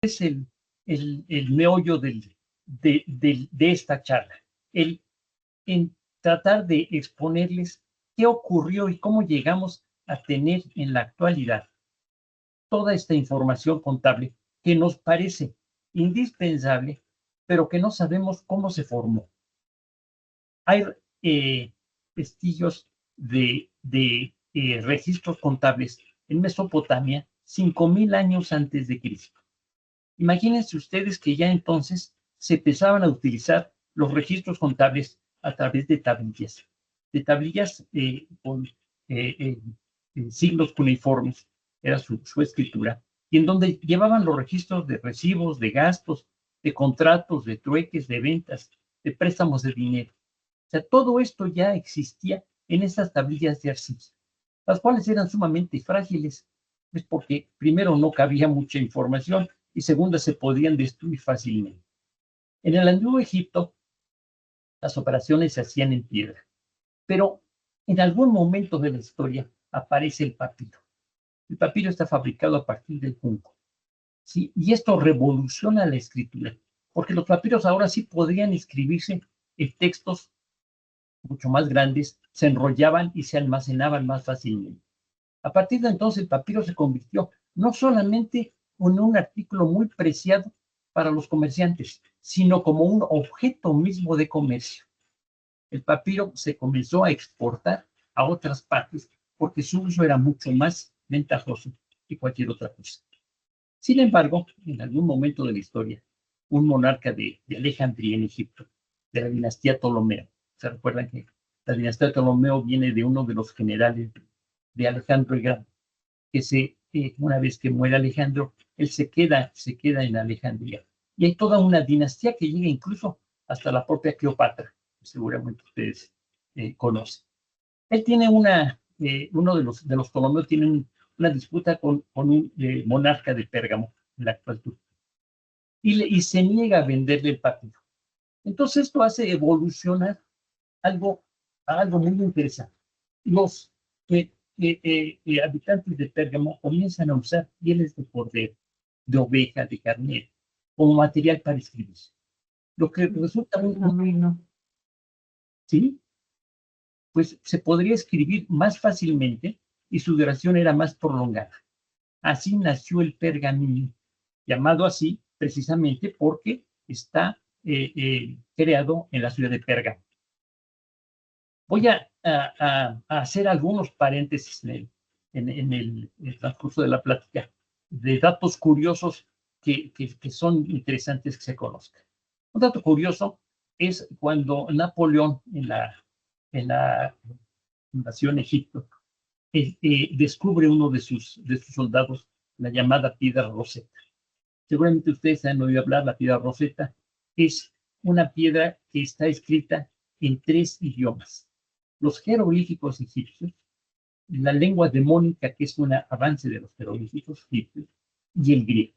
es el meollo de esta charla, en tratar de exponerles qué ocurrió y cómo llegamos a tener en la actualidad toda esta información contable que nos parece indispensable, pero que no sabemos cómo se formó. Hay vestigios de registros contables en Mesopotamia 5,000 años antes de Cristo. Imagínense ustedes que ya entonces se empezaban a utilizar los registros contables a través de tablillas con signos cuneiformes, era su escritura, y en donde llevaban los registros de recibos, de gastos, de contratos, de trueques, de ventas, de préstamos de dinero. O sea, todo esto ya existía en esas tablillas de arcilla, las cuales eran sumamente frágiles, es porque primero no cabía mucha información y segunda se podían destruir fácilmente. En el Antiguo Egipto, las operaciones se hacían en piedra, pero en algún momento de la historia aparece el papiro. El papiro está fabricado a partir del junco, ¿sí? Y esto revoluciona la escritura, porque los papiros ahora sí podrían escribirse en textos mucho más grandes, se enrollaban y se almacenaban más fácilmente. A partir de entonces, el papiro se convirtió no solamente en un artículo muy preciado para los comerciantes, sino como un objeto mismo de comercio. El papiro se comenzó a exportar a otras partes porque su uso era mucho más ventajoso que cualquier otra cosa. Sin embargo, en algún momento de la historia, un monarca de Alejandría en Egipto, de la dinastía Ptolomeo, ¿se recuerdan que la dinastía Ptolomeo viene de uno de los generales de Alejandro el Grande, que una vez que muere Alejandro, él se queda en Alejandría. Y hay toda una dinastía que llega incluso hasta la propia Cleopatra, que seguramente ustedes conocen. Él tiene uno de los Ptolomeos tiene una disputa con un monarca de Pérgamo, en la actual Turquía, y se niega a venderle el papiro. Entonces esto hace evolucionar algo muy interesante. Los habitantes de Pérgamo comienzan a usar pieles de cordero, de oveja, de carnero, como material para escribir. Lo que resulta ¿sí? Pues se podría escribir más fácilmente y su duración era más prolongada. Así nació el pergamino, llamado así precisamente porque está creado en la ciudad de Pérgamo. Voy a hacer algunos paréntesis en el transcurso de la plática de datos curiosos que son interesantes que se conozcan. Un dato curioso es cuando Napoleón en la invasión de Egipto descubre uno de sus soldados la llamada piedra Rosetta. Seguramente ustedes han oído hablar, la piedra Rosetta es una piedra que está escrita en 3 idiomas: los jeroglíficos egipcios, la lengua demónica, que es un avance de los jeroglíficos egipcios, y el griego.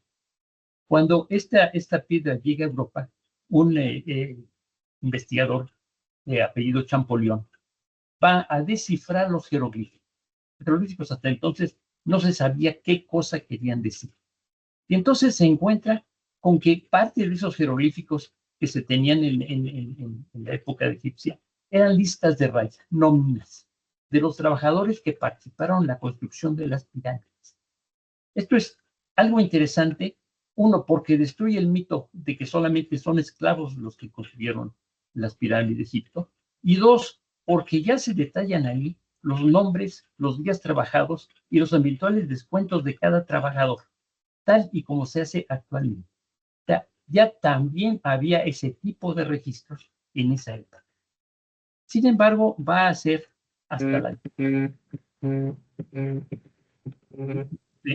Cuando esta piedra llega a Europa, un investigador de apellido Champollion va a descifrar los jeroglíficos. Los jeroglíficos hasta entonces no se sabía qué cosa querían decir. Y entonces se encuentra con que parte de esos jeroglíficos que se tenían en la época egipcia eran listas de raya, nóminas, de los trabajadores que participaron en la construcción de las pirámides. Esto es algo interesante, uno, porque destruye el mito de que solamente son esclavos los que construyeron las pirámides de Egipto, y dos, porque ya se detallan ahí los nombres, los días trabajados y los eventuales descuentos de cada trabajador, tal y como se hace actualmente. Ya también había ese tipo de registros en esa época. Sin embargo, va a ser hasta la...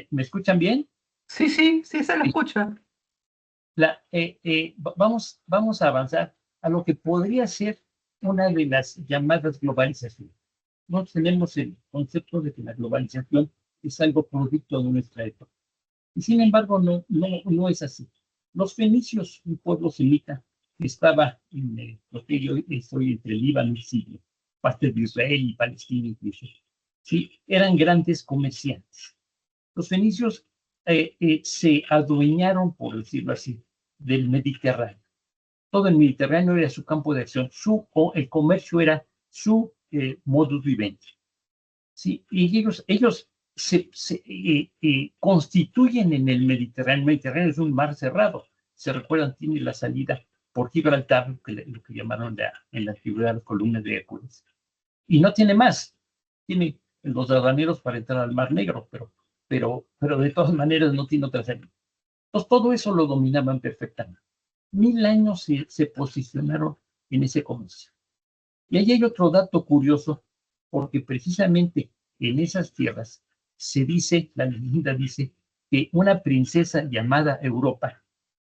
¿Me escuchan bien? Sí, se lo escucha. Vamos a avanzar a lo que podría ser una de las llamadas globalizaciones. Nosotros tenemos el concepto de que la globalización es algo producto de nuestra época. Y sin embargo, no es así. Los fenicios, un pueblo semita que estaba en lo que yo estoy entre Líbano y Siria, parte de Israel y Palestina incluso, ¿sí? Eran grandes comerciantes. Los fenicios se adueñaron, por decirlo así, del Mediterráneo. Todo el Mediterráneo era su campo de acción, el comercio era su modus vivendi. ¿Sí? Y ellos se constituyen en el Mediterráneo. El Mediterráneo es un mar cerrado. Se recuerdan, tiene la salida por Gibraltar, lo que llamaron en la antigüedad las columnas de Hércules. Y no tiene más. Tiene los Dardanelos para entrar al Mar Negro, pero de todas maneras no tiene otra salida. Entonces, todo eso lo dominaban perfectamente. 1000 años se posicionaron en ese comercio. Y ahí hay otro dato curioso, porque precisamente en esas tierras se dice, la leyenda dice, que una princesa llamada Europa,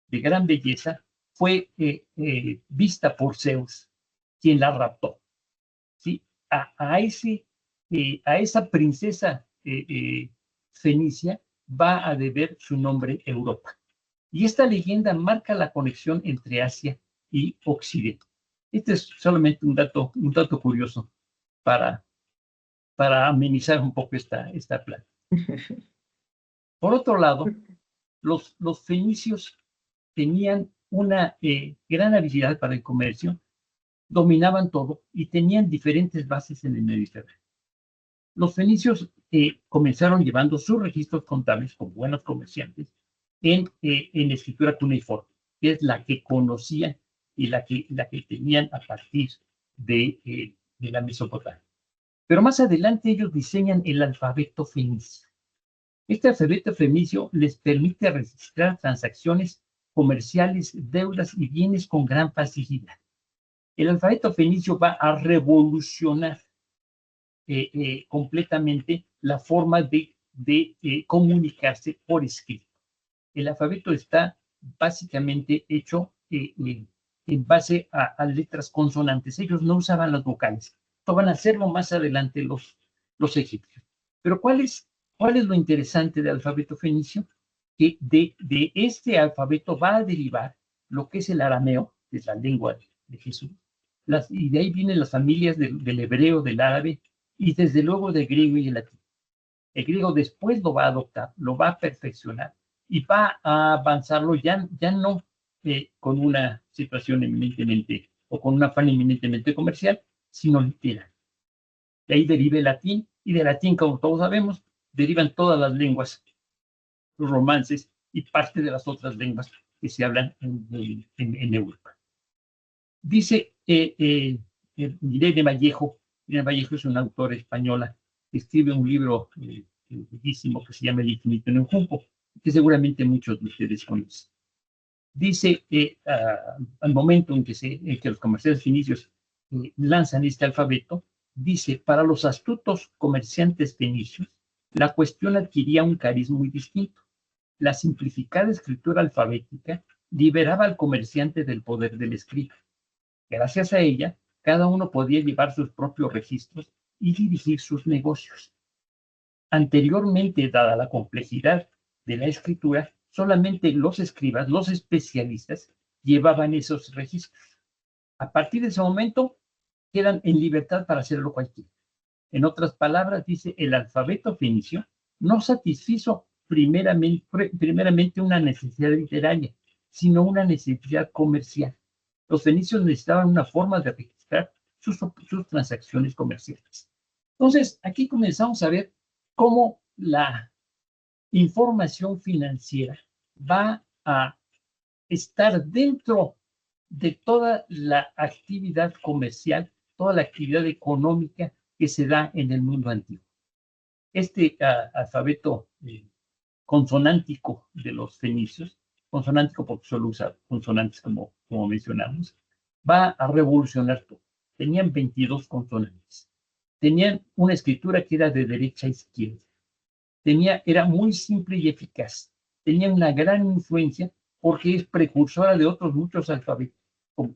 de gran belleza, fue vista por Zeus, quien la raptó. ¿Sí? A esa princesa fenicia va a deber su nombre Europa. Y esta leyenda marca la conexión entre Asia y Occidente. Este es solamente un dato curioso para, amenizar un poco esta plática. Por otro lado, los fenicios tenían una gran habilidad para el comercio, dominaban todo y tenían diferentes bases en el Mediterráneo. Los fenicios comenzaron llevando sus registros contables como buenos comerciantes en escritura cuneiforme, que es la que conocían y la que tenían a partir de la Mesopotamia. Pero más adelante ellos diseñan el alfabeto fenicio. Este alfabeto fenicio les permite registrar transacciones comerciales, deudas y bienes con gran facilidad. El alfabeto fenicio va a revolucionar completamente la forma de comunicarse por escrito. El alfabeto está básicamente hecho en base a letras consonantes. Ellos no usaban las vocales. Esto van a hacerlo más adelante los egipcios. Pero ¿cuál es lo interesante del alfabeto fenicio? Que de este alfabeto va a derivar lo que es el arameo, que es la lengua de Jesús, y de ahí vienen las familias del hebreo, del árabe, y desde luego del griego y el latín. El griego después lo va a adoptar, lo va a perfeccionar y va a avanzarlo ya no con una situación eminentemente o con un afán eminentemente comercial, sino literal. De ahí deriva el latín, y de latín, como todos sabemos, derivan todas las lenguas, los romances y parte de las otras lenguas que se hablan en Europa. Dice Irene Vallejo. Irene Vallejo es una autora española que escribe un libro bellísimo que se llama El infinito en un junco, que seguramente muchos de ustedes conocen. Dice al momento en que los comerciantes fenicios lanzan este alfabeto, dice: para los astutos comerciantes fenicios, la cuestión adquiría un cariz muy distinto. La simplificada escritura alfabética liberaba al comerciante del poder del escriba. Gracias a ella, cada uno podía llevar sus propios registros y dirigir sus negocios. Anteriormente, dada la complejidad de la escritura, solamente los escribas, los especialistas, llevaban esos registros. A partir de ese momento, quedan en libertad para hacerlo cualquiera. En otras palabras, dice, el alfabeto fenicio no satisfizo primeramente una necesidad literaria, sino una necesidad comercial. Los fenicios necesitaban una forma de registrar sus transacciones comerciales. Entonces, aquí comenzamos a ver cómo la información financiera va a estar dentro de toda la actividad comercial, toda la actividad económica que se da en el mundo antiguo. Este alfabeto consonántico de los fenicios, consonántico porque solo usa consonantes como mencionamos, va a revolucionar todo. Tenían 22 consonantes. Tenían una escritura que era de derecha a izquierda. Era muy simple y eficaz. Tenía una gran influencia porque es precursora de otros muchos alfabetos,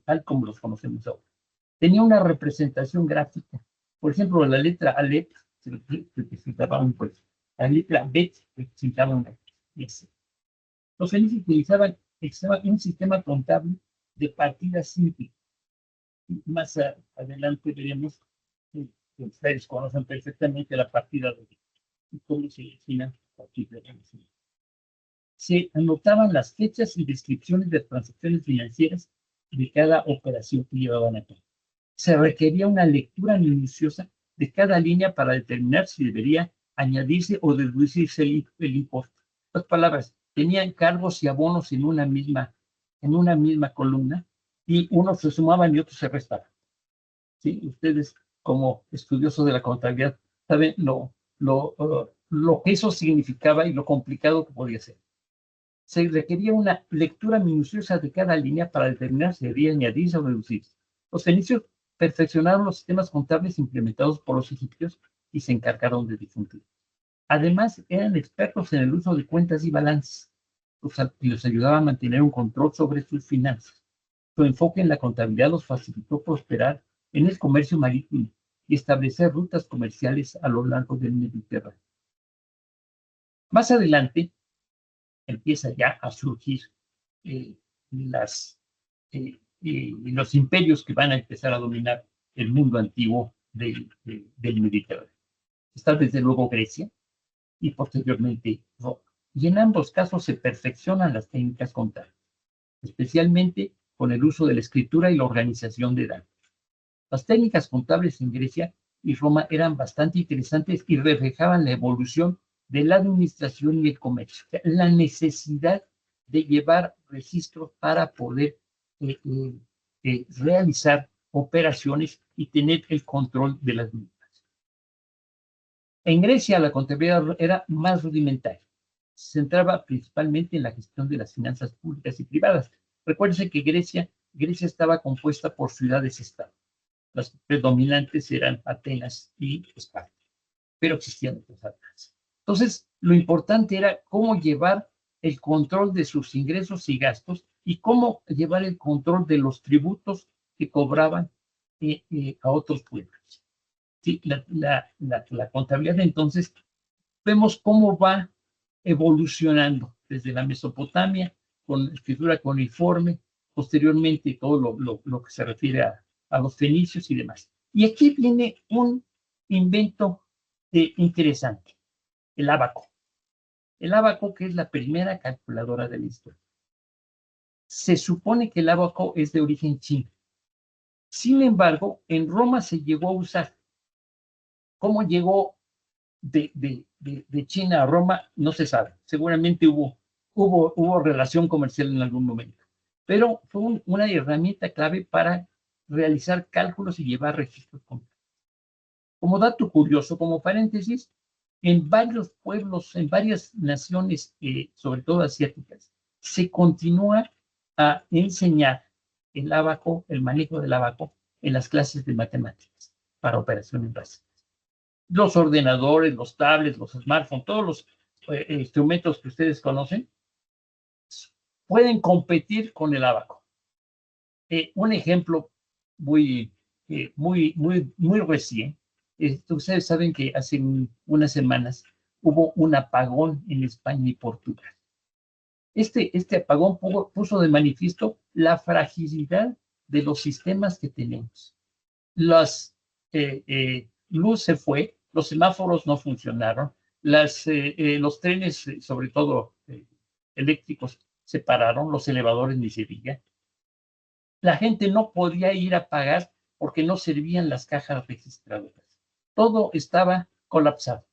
tal como los conocemos ahora. Tenía una representación gráfica. Por ejemplo, la letra Aleph se representaba un puesto. La letra Bet representaba una S. Los fenicios utilizaban un sistema contable de partidas simples. Más adelante veremos que ustedes conocen perfectamente la partida de y cómo se define a partir de la se anotaban las fechas y descripciones de transacciones financieras de cada operación que llevaban a cabo. Se requería una lectura minuciosa de cada línea para determinar si debería añadirse o deducirse el impuesto. En otras palabras, tenían cargos y abonos en una misma columna, y unos se sumaban y otros se restaban. ¿Sí? Ustedes, como estudiosos de la contabilidad, saben lo que eso significaba y lo complicado que podía ser. Se requería una lectura minuciosa de cada línea para determinar si debía añadirse o reducirse. Los fenicios perfeccionaron los sistemas contables implementados por los egipcios y se encargaron de difundir. Además, eran expertos en el uso de cuentas y balances, y los ayudaba a mantener un control sobre sus finanzas. Su enfoque en la contabilidad los facilitó prosperar en el comercio marítimo y establecer rutas comerciales a lo largo del Mediterráneo. Más adelante empieza ya a surgir los imperios que van a empezar a dominar el mundo antiguo del Mediterráneo. Está desde luego Grecia y posteriormente Roma. Y en ambos casos se perfeccionan las técnicas contables, especialmente con el uso de la escritura y la organización de datos. Las técnicas contables en Grecia y Roma eran bastante interesantes y reflejaban la evolución de la administración y el comercio, la necesidad de llevar registros para poder realizar operaciones y tener el control de las mismas. En Grecia la contabilidad era más rudimentaria. Se centraba principalmente en la gestión de las finanzas públicas y privadas. Recuérdense que Grecia estaba compuesta por ciudades-estado. Las predominantes eran Atenas y Esparta, pero existían otras altas. Entonces, lo importante era cómo llevar el control de sus ingresos y gastos y cómo llevar el control de los tributos que cobraban a otros pueblos. Sí, la contabilidad, entonces, vemos cómo va evolucionando desde la Mesopotamia, con escritura cuneiforme, posteriormente todo lo que se refiere a los fenicios y demás. Y aquí viene un invento interesante, el ábaco. El ábaco, que es la primera calculadora de la historia. Se supone que el ábaco es de origen chino. Sin embargo, en Roma se llegó a usar. ¿Cómo llegó de China a Roma? No se sabe. Seguramente hubo relación comercial en algún momento. Pero fue una herramienta clave para realizar cálculos y llevar registros contables. Como dato curioso, como paréntesis, en varios pueblos, en varias naciones, sobre todo asiáticas, se continúa a enseñar el ábaco, el manejo del ábaco, en las clases de matemáticas para operaciones básicas. Los ordenadores, los tablets, los smartphones, todos los instrumentos que ustedes conocen, pueden competir con el ábaco. Un ejemplo muy recién. Ustedes saben que hace unas semanas hubo un apagón en España y Portugal. Este apagón puso de manifiesto la fragilidad de los sistemas que tenemos. Luz se fue, los semáforos no funcionaron, los trenes, sobre todo eléctricos, se pararon, los elevadores ni se diga. La gente no podía ir a pagar porque no servían las cajas registradoras. Todo estaba colapsado.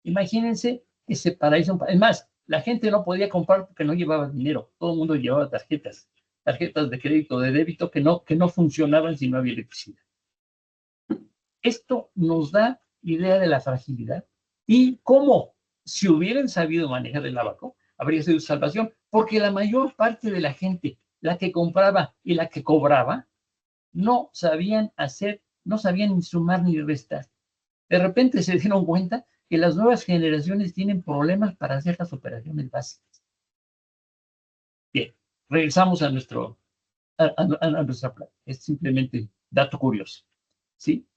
Imagínense ese paraíso. Es más, la gente no podía comprar porque no llevaba dinero. Todo el mundo llevaba tarjetas de crédito, de débito, que no funcionaban si no había electricidad. Esto nos da idea de la fragilidad y cómo, si hubieran sabido manejar el ábaco, habría sido salvación, porque la mayor parte de la gente, la que compraba y la que cobraba, no sabían ni sumar ni restar. De repente se dieron cuenta que las nuevas generaciones tienen problemas para hacer las operaciones básicas. Bien, regresamos a nuestra plata. Es simplemente dato curioso. ¿Sí?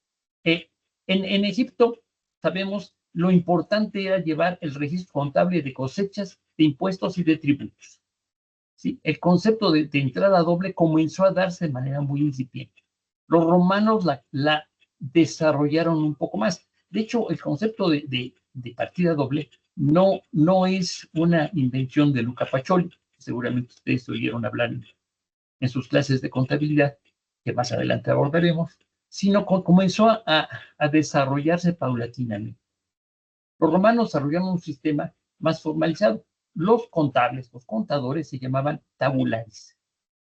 En Egipto, sabemos, lo importante era llevar el registro contable de cosechas, de impuestos y de tributos. ¿Sí? El concepto de entrada doble comenzó a darse de manera muy incipiente. Los romanos la desarrollaron un poco más. De hecho, el concepto de partida doble no es una invención de Luca Pacioli, seguramente ustedes oyeron hablar en sus clases de contabilidad, que más adelante abordaremos, sino comenzó a desarrollarse paulatinamente. Los romanos desarrollaron un sistema más formalizado. Los contables, los contadores, se llamaban tabulares,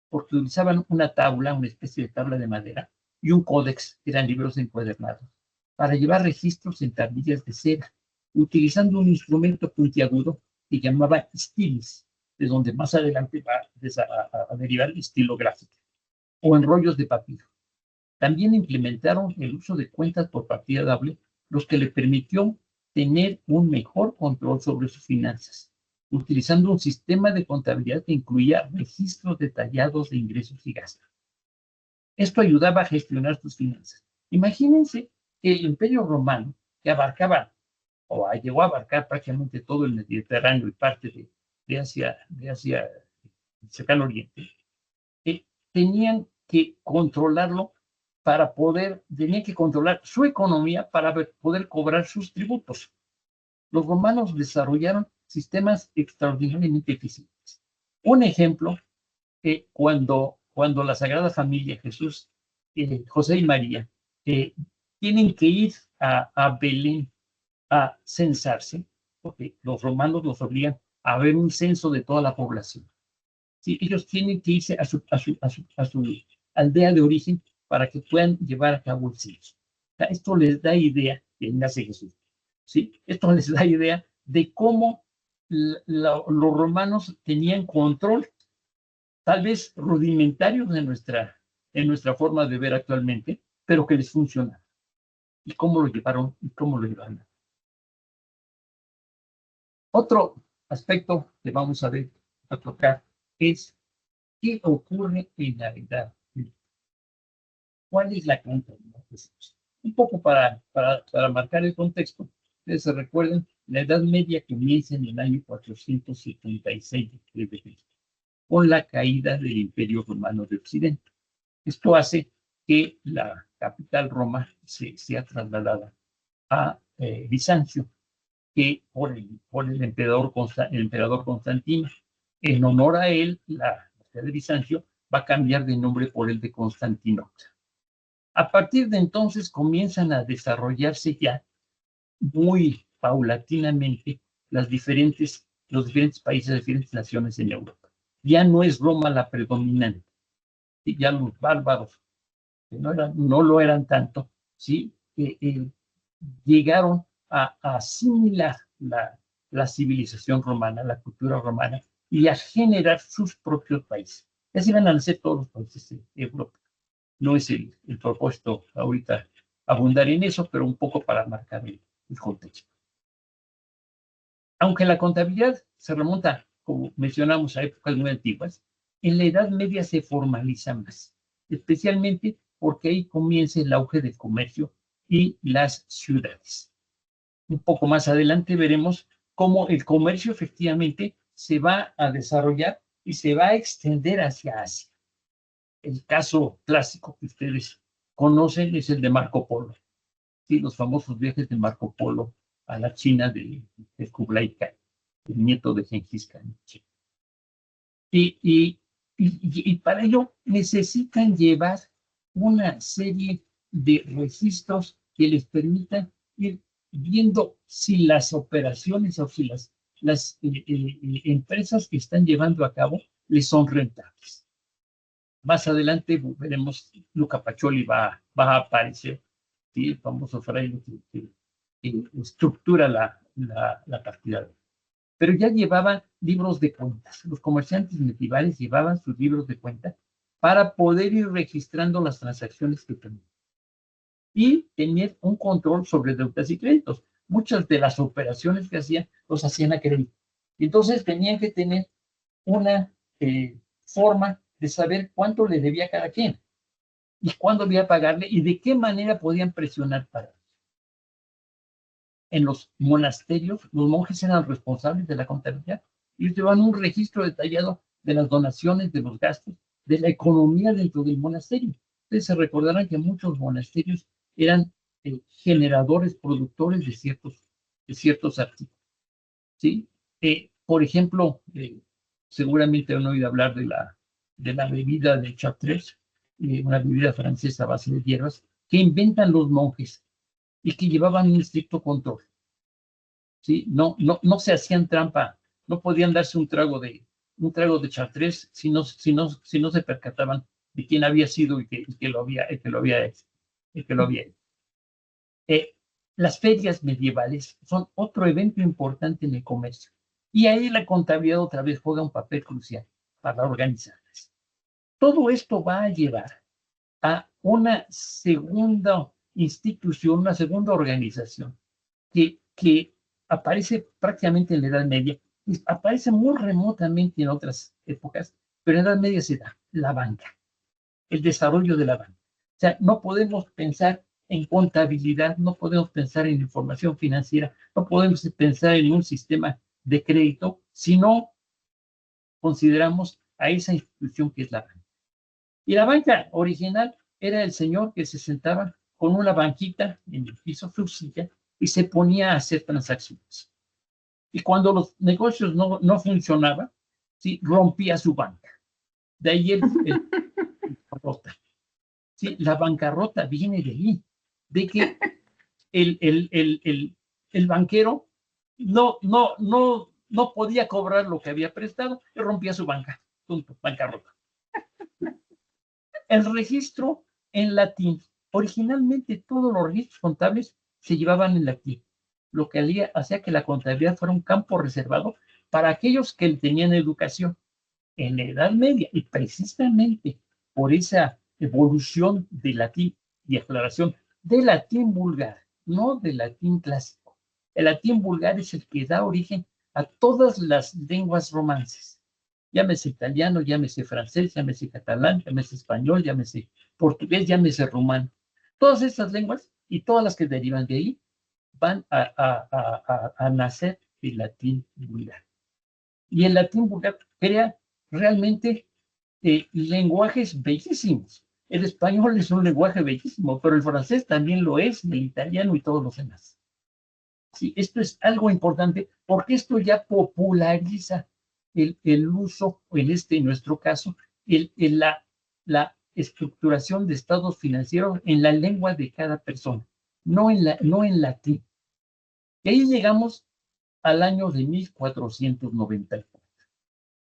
porque utilizaban una tabla, una especie de tabla de madera, y un códex, que eran libros encuadernados, para llevar registros en tablillas de cera, utilizando un instrumento puntiagudo que llamaba estilis, de donde más adelante va a derivar el estilográfico, o en rollos de papiro. También implementaron el uso de cuentas por partida doble, los que le permitió tener un mejor control sobre sus finanzas, utilizando un sistema de contabilidad que incluía registros detallados de ingresos y gastos. Esto ayudaba a gestionar sus finanzas. Imagínense que el Imperio Romano, que abarcaba, o llegó a abarcar prácticamente todo el Mediterráneo y parte de Asia, el cercano oriente, tenían que controlarlo tenían que controlar su economía para poder cobrar sus tributos. Los romanos desarrollaron sistemas extraordinariamente eficientes. Un ejemplo, cuando la Sagrada Familia, Jesús, José y María, tienen que ir a Belén a censarse, porque los romanos los obligan a ver un censo de toda la población. Sí, ellos tienen que irse a su aldea de origen para que puedan llevar a cabo el censo. O sea, esto les da idea, que nace Jesús, ¿sí? Esto les da idea de cómo los romanos tenían control, tal vez rudimentario en nuestra forma de ver actualmente, pero que les funciona. Y cómo lo llevaron, Otro aspecto que vamos a tocar es qué ocurre en la Edad Media. ¿Cuál es la contabilidad? Un poco para marcar el contexto, ustedes se recuerden, la Edad Media comienza en el año 476 d.C., con la caída del Imperio Romano de Occidente. Esto hace que la capital Roma sea trasladada a Bizancio, que por el emperador Constantino. En honor a él, la ciudad de Bizancio va a cambiar de nombre por el de Constantinopla. A partir de entonces comienzan a desarrollarse ya muy paulatinamente los diferentes países, las diferentes naciones en Europa. Ya no es Roma la predominante, ¿sí? Ya los bárbaros, que no lo eran tanto, ¿sí? Llegaron a asimilar la civilización romana, la cultura romana, y a generar sus propios países. Y así van a nacer todos los países de Europa. No es el propósito ahorita abundar en eso, pero un poco para marcar el contexto. Aunque la contabilidad se remonta, como mencionamos, a épocas muy antiguas, en la Edad Media se formaliza más, especialmente porque ahí comienza el auge del comercio y las ciudades. Un poco más adelante veremos cómo el comercio efectivamente se va a desarrollar y se va a extender hacia Asia. El caso clásico que ustedes conocen es el de Marco Polo. Sí, los famosos viajes de Marco Polo a la China de Kublai Khan, el nieto de Genghis Khan. Y para ello necesitan llevar una serie de registros que les permitan ir viendo si las operaciones o si las empresas que están llevando a cabo les son rentables. Más adelante veremos, Luca Pacioli va a aparecer, ¿sí? El famoso fraile que estructura la partida. Pero ya llevaban libros de cuentas. Los comerciantes medievales llevaban sus libros de cuentas para poder ir registrando las transacciones que tenían y tener un control sobre deudas y créditos. Muchas de las operaciones que hacían, los hacían a crédito. Entonces tenían que tener una forma de saber cuánto le debía a cada quien y cuándo debía pagarle y de qué manera podían presionar para eso. En los monasterios, los monjes eran responsables de la contabilidad. Ellos llevaban un registro detallado de las donaciones, de los gastos, de la economía dentro del monasterio. Ustedes se recordarán que muchos monasterios eran generadores, productores de ciertos artículos. ¿sí? Por ejemplo, seguramente han oído hablar de la bebida de Chartres, una bebida francesa a base de hierbas, que inventan los monjes y que llevaban un estricto control, ¿sí? No se hacían trampa, no podían darse un trago de Chartres si no se percataban de quién había sido y que lo había, el que lo había hecho, el que lo había hecho. Las ferias medievales son otro evento importante en el comercio. Y ahí la contabilidad otra vez juega un papel crucial para organizarlas. Todo esto va a llevar a una segunda institución, una segunda organización que aparece prácticamente en la Edad Media, y aparece muy remotamente en otras épocas, pero en la Edad Media se da la banca, el desarrollo de la banca. O sea, no podemos pensar en contabilidad, no podemos pensar en información financiera, no podemos pensar en un sistema de crédito si no consideramos a esa institución que es la banca. Y la banca original era el señor que se sentaba con una banquita en el piso, su silla, y se ponía a hacer transacciones. Y cuando los negocios no funcionaban, ¿sí? Rompía su banca. De ahí el bancarrota. ¿Sí? La bancarrota viene de ahí, de que el banquero no podía cobrar lo que había prestado y rompía su banca. Punto, bancarrota. El registro en latín. Originalmente todos los registros contables se llevaban en latín, lo que hacía que la contabilidad fuera un campo reservado para aquellos que tenían educación. En la Edad Media, y precisamente por esa evolución de latín y aclaración de latín vulgar, no de latín clásico. El latín vulgar es el que da origen a todas las lenguas romances. Llámese italiano, llámese francés, llámese catalán, llámese español, llámese portugués, llámese rumano. Todas estas lenguas y todas las que derivan de ahí van a nacer del latín vulgar. Y el latín vulgar crea realmente lenguajes bellísimos. El español es un lenguaje bellísimo, pero el francés también lo es, el italiano y todos los demás. Sí, esto es algo importante porque esto ya populariza el uso, en nuestro caso, la estructuración de estados financieros en la lengua de cada persona, no en latín. Y ahí llegamos al año de 1494.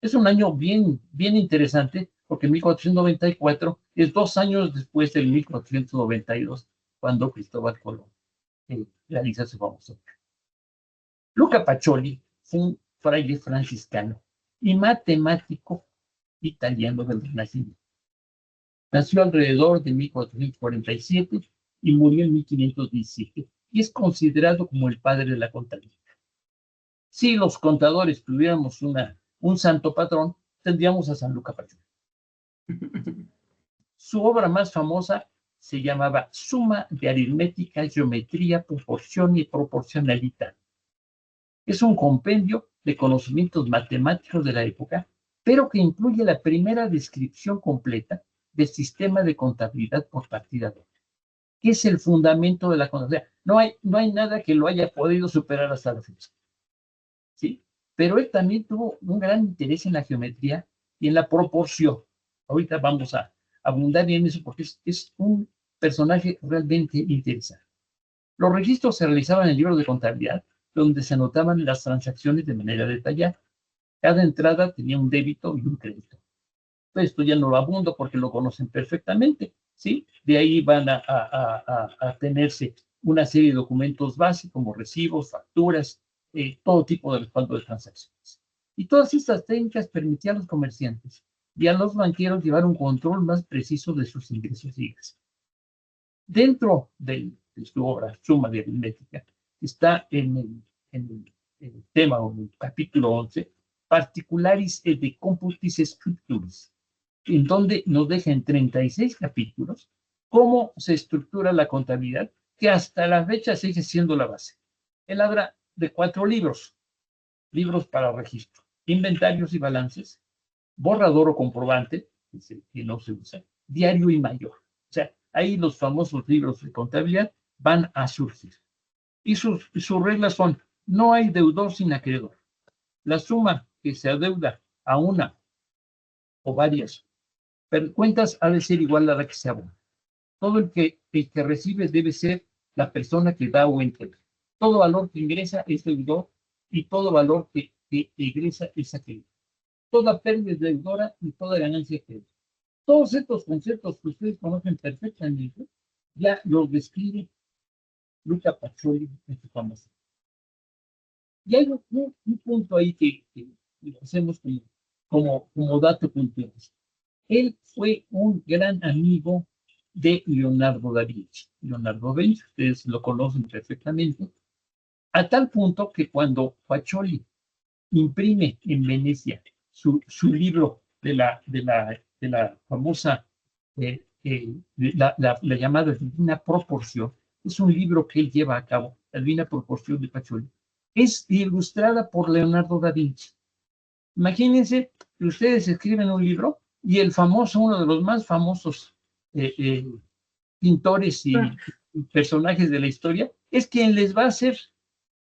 Es un año bien interesante, porque 1494 es 2 años después del 1492, cuando Cristóbal Colón realiza su famoso. Luca Pacioli fue un fraile franciscano y matemático italiano del Renacimiento. Nació alrededor de 1447 y murió en 1517, y es considerado como el padre de la contabilidad. Si los contadores tuviéramos un santo patrón, tendríamos a San Luca Pacioli. Su obra más famosa se llamaba Suma de aritmética, geometría, proporción y proporcionalidad. Es un compendio de conocimientos matemáticos de la época, pero que incluye la primera descripción completa del sistema de contabilidad por partida doble, que es el fundamento de la contabilidad. No hay nada que lo haya podido superar hasta la fecha. ¿Sí? Pero él también tuvo un gran interés en la geometría y en la proporción. Ahorita vamos a abundar en eso porque es un personaje realmente interesante. Los registros se realizaban en el libro de contabilidad, donde se anotaban las transacciones de manera detallada. Cada entrada tenía un débito y un crédito. Esto ya no lo abundo porque lo conocen perfectamente, ¿sí? De ahí van a tenerse una serie de documentos básicos como recibos, facturas, todo tipo de respaldo de transacciones. Y todas estas técnicas permitían a los comerciantes y a los banqueros llevar un control más preciso de sus ingresos y gastos. Dentro de su obra, Suma de Aritmética, está en el tema o en el capítulo 11, Particularis et de Computis Scripturis, en donde nos deja en 36 capítulos cómo se estructura la contabilidad, que hasta la fecha sigue siendo la base. Él habla de 4 libros para registro: inventarios y balances, borrador o comprobante, que no se usa, diario y mayor. O sea, ahí los famosos libros de contabilidad van a surgir. Y sus reglas son: no hay deudor sin acreedor. La suma que se adeuda a una o varias cuentas ha de ser igual a la que se abona. Todo el que recibe debe ser la persona que da o entrega. Todo valor que ingresa es deudor y todo valor que egresa es acreedor. Toda pérdida es deudora y toda ganancia es acreedor. Todos estos conceptos que ustedes conocen perfectamente ya los describe Luca Pacioli en su famosa. Y hay un punto ahí que hacemos como dato cultural. Él fue un gran amigo de Leonardo da Vinci. Leonardo da Vinci, ustedes lo conocen perfectamente, a tal punto que cuando Pacioli imprime en Venecia su libro de la famosa, la llamada Divina Proporción, es un libro que él lleva a cabo, la Divina Proporción de Pacioli, es ilustrada por Leonardo da Vinci. Imagínense que ustedes escriben un libro y el famoso, uno de los más famosos pintores y personajes de la historia, es quien les va a hacer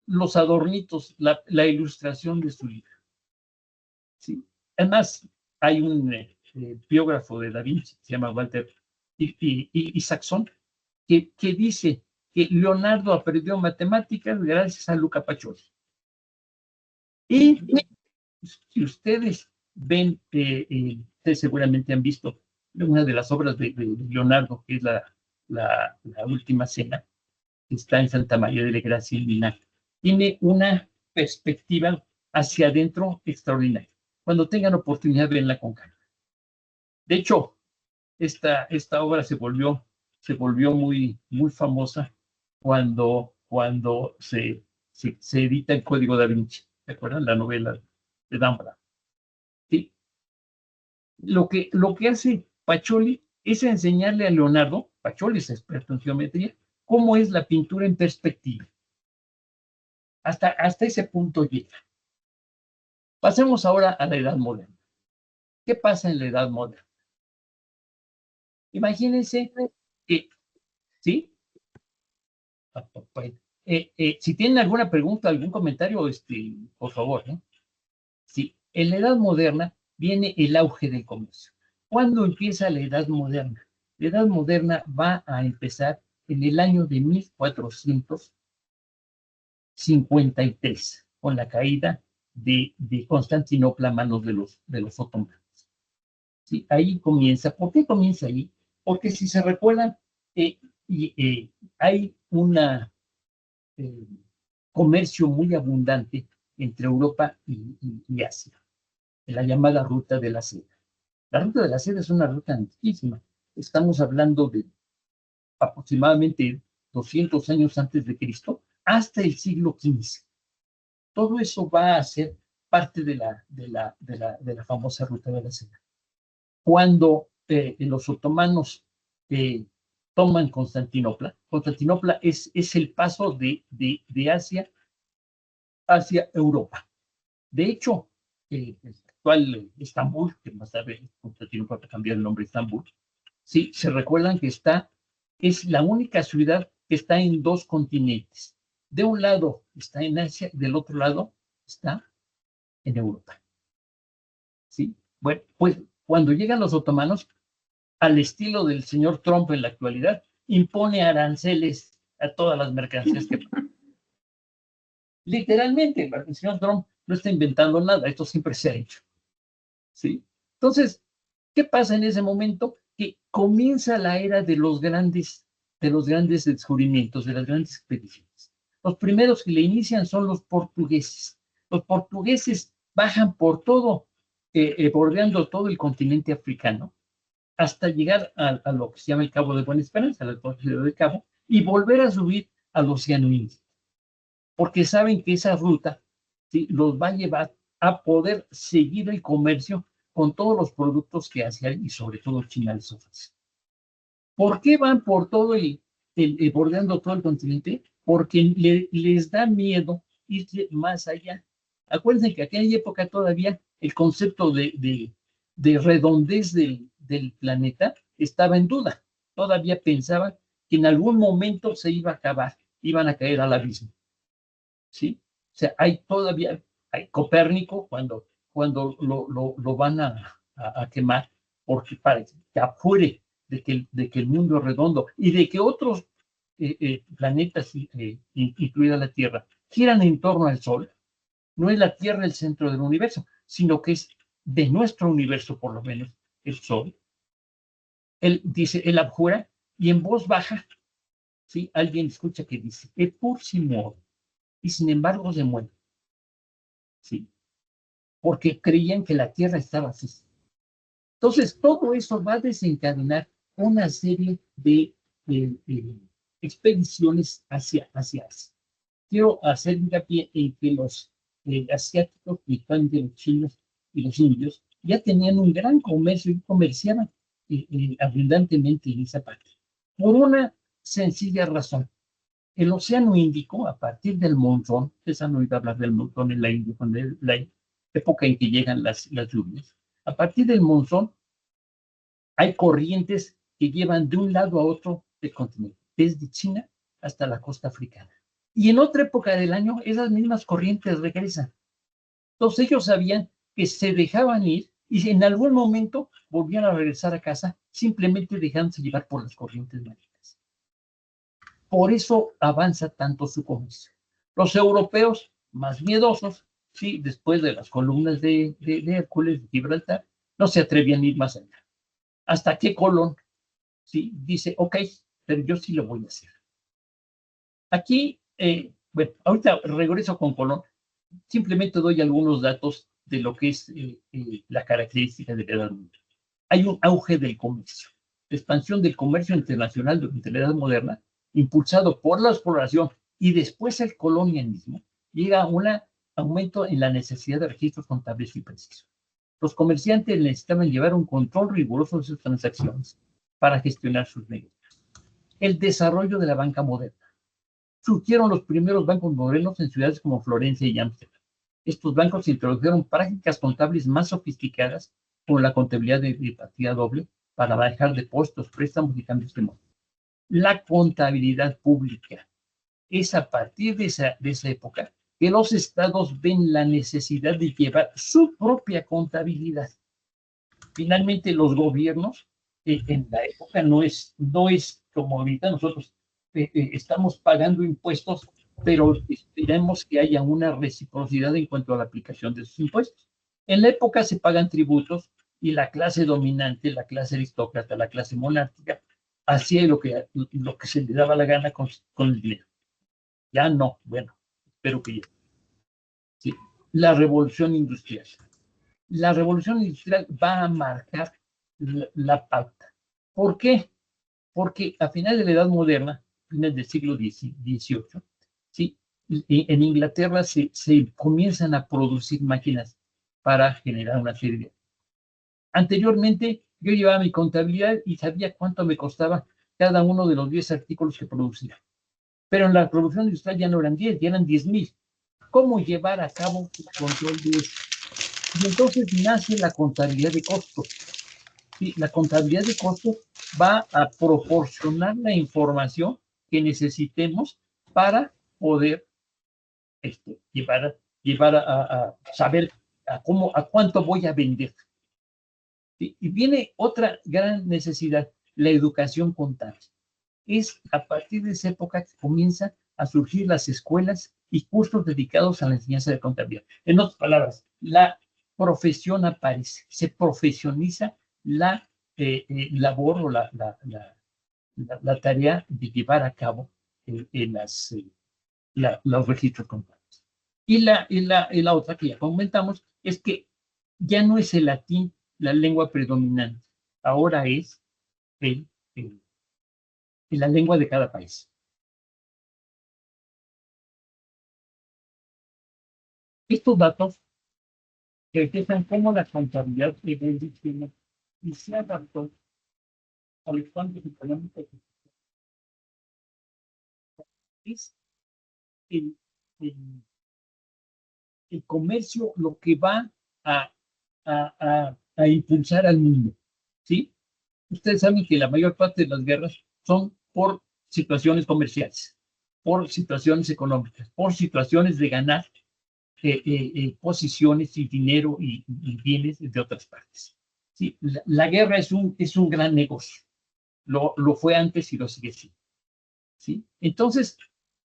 los adornitos, la ilustración de su libro. ¿Sí? Además, hay un biógrafo de Da Vinci, se llama Walter Isaacson, que dice que Leonardo aprendió matemáticas gracias a Luca Pacioli. Y si ustedes ven, ustedes seguramente han visto una de las obras de Leonardo, que es la Última Cena, que está en Santa María de la Gracia en Milán. Tiene una perspectiva hacia adentro extraordinaria. Cuando tengan oportunidad, venla con calma. De hecho, esta obra se volvió muy famosa cuando se edita el Código da Vinci. ¿Se acuerdan? La novela de Dan Brown. ¿Sí? Lo que hace Pacioli es enseñarle a Leonardo, Pacioli es experto en geometría, cómo es la pintura en perspectiva. Hasta ese punto llega. Pasemos ahora a la Edad Moderna. ¿Qué pasa en la Edad Moderna? Imagínense que, ¿sí? Si tienen alguna pregunta, algún comentario, por favor, ¿no? Sí, en la Edad Moderna viene el auge del comercio. ¿Cuándo empieza la Edad Moderna? La Edad Moderna va a empezar en el año de 1453, con la caída de Constantinopla a manos de los otomanos. ¿Sí? Ahí comienza. ¿Por qué comienza ahí? Porque si se recuerdan, hay un comercio muy abundante entre Europa y Asia, en la llamada Ruta de la Seda. La Ruta de la Seda es una ruta antiquísima. Estamos hablando de aproximadamente 200 años antes de Cristo, hasta el siglo XV. Todo eso va a ser parte de la famosa Ruta de la Seda. Cuando los otomanos toman Constantinopla, Constantinopla es el paso de Asia hacia Europa. De hecho, el actual Estambul, que más tarde Constantinopla va a cambiar el nombre Estambul, sí, se recuerdan que es la única ciudad que está en dos continentes. De un lado está en Asia, del otro lado está en Europa. ¿Sí? Bueno, pues cuando llegan los otomanos, al estilo del señor Trump en la actualidad, impone aranceles a todas las mercancías que literalmente, el señor Trump no está inventando nada, esto siempre se ha hecho. ¿Sí? Entonces, ¿qué pasa en ese momento? Que comienza la era de los grandes descubrimientos, de las grandes expediciones. Los primeros que le inician son los portugueses. Los portugueses bajan por todo, bordeando todo el continente africano, hasta llegar a lo que se llama el Cabo de Buena Esperanza, la ciudad de Cabo, y volver a subir al Océano Índico, porque saben que esa ruta, ¿sí?, los va a llevar a poder seguir el comercio con todos los productos que Asia y sobre todo China les ofrece. ¿Por qué van por todo bordeando todo el continente? Porque les da miedo irse más allá. Acuérdense que en aquella época todavía el concepto de redondez del planeta estaba en duda. Todavía pensaban que en algún momento se iba a acabar, iban a caer al abismo. ¿Sí? sea, hay Copérnico cuando lo van a quemar, porque para que apure de que el mundo es redondo y de que otros planetas, incluida la Tierra, giran en torno al Sol. No es la Tierra el centro del universo, sino que es de nuestro universo, por lo menos, el Sol. Él dice, él abjura, y en voz baja, ¿sí? Alguien escucha que dice, et pur si muore, y sin embargo se muere, ¿sí? Porque creían que la Tierra estaba así. Entonces, todo eso va a desencadenar una serie de expediciones hacia Asia. Quiero hacer hincapié en que los asiáticos, principalmente los chinos y los indios, ya tenían un gran comercio y comerciaban abundantemente en esa parte. Por una sencilla razón. El Océano Índico, a partir del monzón, ustedes han oído hablar del monzón en la India, la época en que llegan las lluvias, a partir del monzón hay corrientes que llevan de un lado a otro del continente, desde China hasta la costa africana. Y en otra época del año, esas mismas corrientes regresan. Entonces ellos sabían que se dejaban ir y en algún momento volvían a regresar a casa, simplemente dejándose llevar por las corrientes marinas. Por eso avanza tanto su comercio. Los europeos, más miedosos, sí, después de las columnas de Hércules, de Gibraltar, no se atrevían a ir más allá. Hasta que Colón, sí, dice, ok, pero yo sí lo voy a hacer. Aquí, bueno, ahorita regreso con Colón. Simplemente doy algunos datos de lo que es la característica de la Edad Moderna. Hay un auge del comercio, la expansión del comercio internacional durante la Edad Moderna, impulsado por la exploración y después el colonialismo, llega a un aumento en la necesidad de registros contables y precisos. Los comerciantes necesitaban llevar un control riguroso de sus transacciones para gestionar sus negocios. El desarrollo de la banca moderna. Surgieron los primeros bancos modernos en ciudades como Florencia y Ámsterdam. Estos bancos introdujeron prácticas contables más sofisticadas, como la contabilidad de partida doble, para manejar depósitos, préstamos y cambios de moneda. La contabilidad pública. Es a partir de esa época que los estados ven la necesidad de llevar su propia contabilidad. Finalmente, los gobiernos, en la época no es como ahorita nosotros estamos pagando impuestos, pero esperemos que haya una reciprocidad en cuanto a la aplicación de esos impuestos. En la época se pagan tributos y la clase dominante, la clase aristócrata, la clase monárquica, hacía lo que se le daba la gana con el dinero. Ya no, bueno, espero que ya. Sí. La revolución industrial. La revolución industrial va a marcar la pauta. ¿Por qué? Porque a finales de la Edad Moderna, finales del siglo XVIII, ¿sí? En Inglaterra se comienzan a producir máquinas para generar una serie de... Anteriormente, yo llevaba mi contabilidad y sabía cuánto me costaba cada uno de los 10 artículos que producía. Pero en la producción industrial ya no eran 10, ya eran 10,000. ¿Cómo llevar a cabo el control de eso? Y entonces nace la contabilidad de costos. Sí, la contabilidad de costos va a proporcionar la información que necesitemos para poder llevar a saber a cuánto voy a vender. ¿Sí? Y viene otra gran necesidad, la educación contable. Es a partir de esa época que comienzan a surgir las escuelas y cursos dedicados a la enseñanza de contabilidad. En otras palabras, la profesión aparece, se profesioniza la labor o la tarea de llevar a cabo los registros contables. Y la otra que ya comentamos es que ya no es el latín la lengua predominante, ahora es la lengua de cada país. Estos datos reflejan cómo la contabilidad evolucionó y se adaptó a los cambios económicos. Es el, el, el comercio lo que va a impulsar al mundo, ¿sí? Ustedes saben que la mayor parte de las guerras son por situaciones comerciales, por situaciones económicas, por situaciones de ganar posiciones y dinero y bienes de otras partes. ¿Sí? La guerra es un gran negocio. Lo fue antes y lo sigue siendo. ¿Sí? Entonces,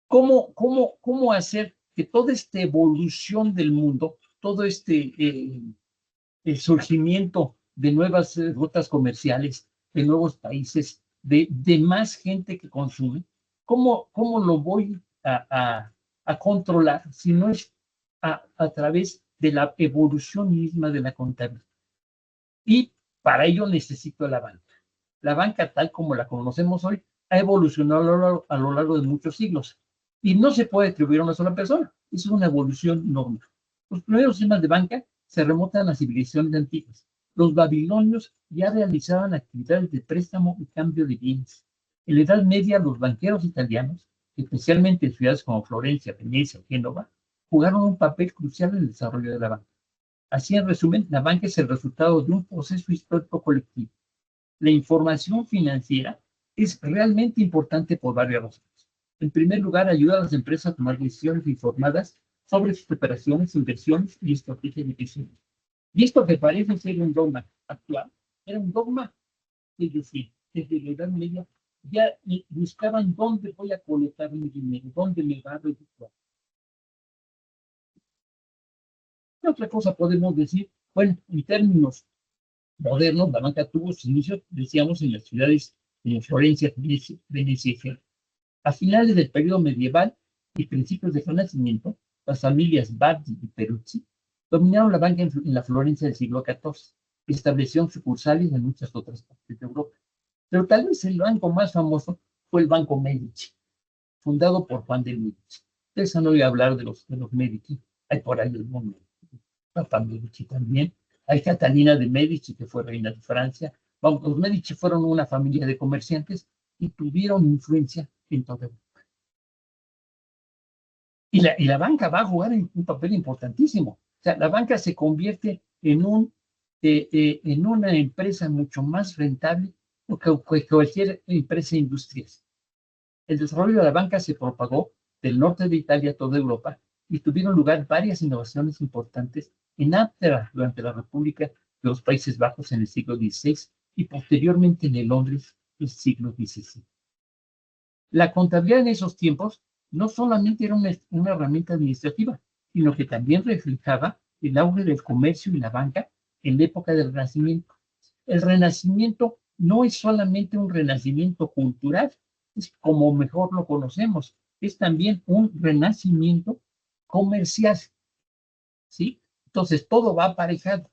¿cómo hacer que toda esta evolución del mundo, todo el surgimiento de nuevas rutas comerciales, de nuevos países, de más gente que consume, ¿cómo lo voy a controlar si no es a través de la evolución misma de la contabilidad? Y para ello necesito la banca. La banca, tal como la conocemos hoy, ha evolucionado a lo largo de muchos siglos y no se puede atribuir a una sola persona. Es una evolución normal. Los primeros sistemas de banca se remontan a civilizaciones antiguas. Los babilonios ya realizaban actividades de préstamo y cambio de bienes. En la Edad Media, los banqueros italianos, especialmente en ciudades como Florencia, Venecia o Génova, jugaron un papel crucial en el desarrollo de la banca. Así, en resumen, la banca es el resultado de un proceso histórico colectivo. La información financiera es realmente importante por varias razones. En primer lugar, ayuda a las empresas a tomar decisiones informadas sobre sus operaciones, inversiones y estrategias de crecimiento. Y esto que parece ser un dogma actual, era un dogma, es decir, desde la Edad Media ya buscaban dónde voy a colocar mi dinero, dónde me va a redituar. ¿Qué otra cosa podemos decir? Bueno, en términos modernos, la banca tuvo sus inicios, decíamos, en las ciudades de Florencia, Venecia y Génova. A finales del periodo medieval y principios del Renacimiento, las familias Bardi y Peruzzi dominaron la banca en la Florencia del siglo XIV. Establecieron sucursales en muchas otras partes de Europa. Pero tal vez el banco más famoso fue el Banco Medici, fundado por Juan de Medici. Ustedes han oído hablar de los Medici. Hay por ahí el nombre. Papa Medici también. Hay Catalina de Medici, que fue reina de Francia. Los Medici fueron una familia de comerciantes y tuvieron influencia en toda Europa. Y la banca va a jugar un papel importantísimo. O sea, la banca se convierte en una empresa mucho más rentable que cualquier empresa industrial. El desarrollo de la banca se propagó del norte de Italia a toda Europa y tuvieron lugar varias innovaciones importantes en Ámsterdam durante la República de los Países Bajos en el siglo XVI y posteriormente en el Londres del siglo XVII. La contabilidad en esos tiempos no solamente era una herramienta administrativa, sino que también reflejaba el auge del comercio y la banca en la época del Renacimiento. El Renacimiento no es solamente un renacimiento cultural, es como mejor lo conocemos, es también un renacimiento comercial, ¿sí? Entonces, todo va aparejado.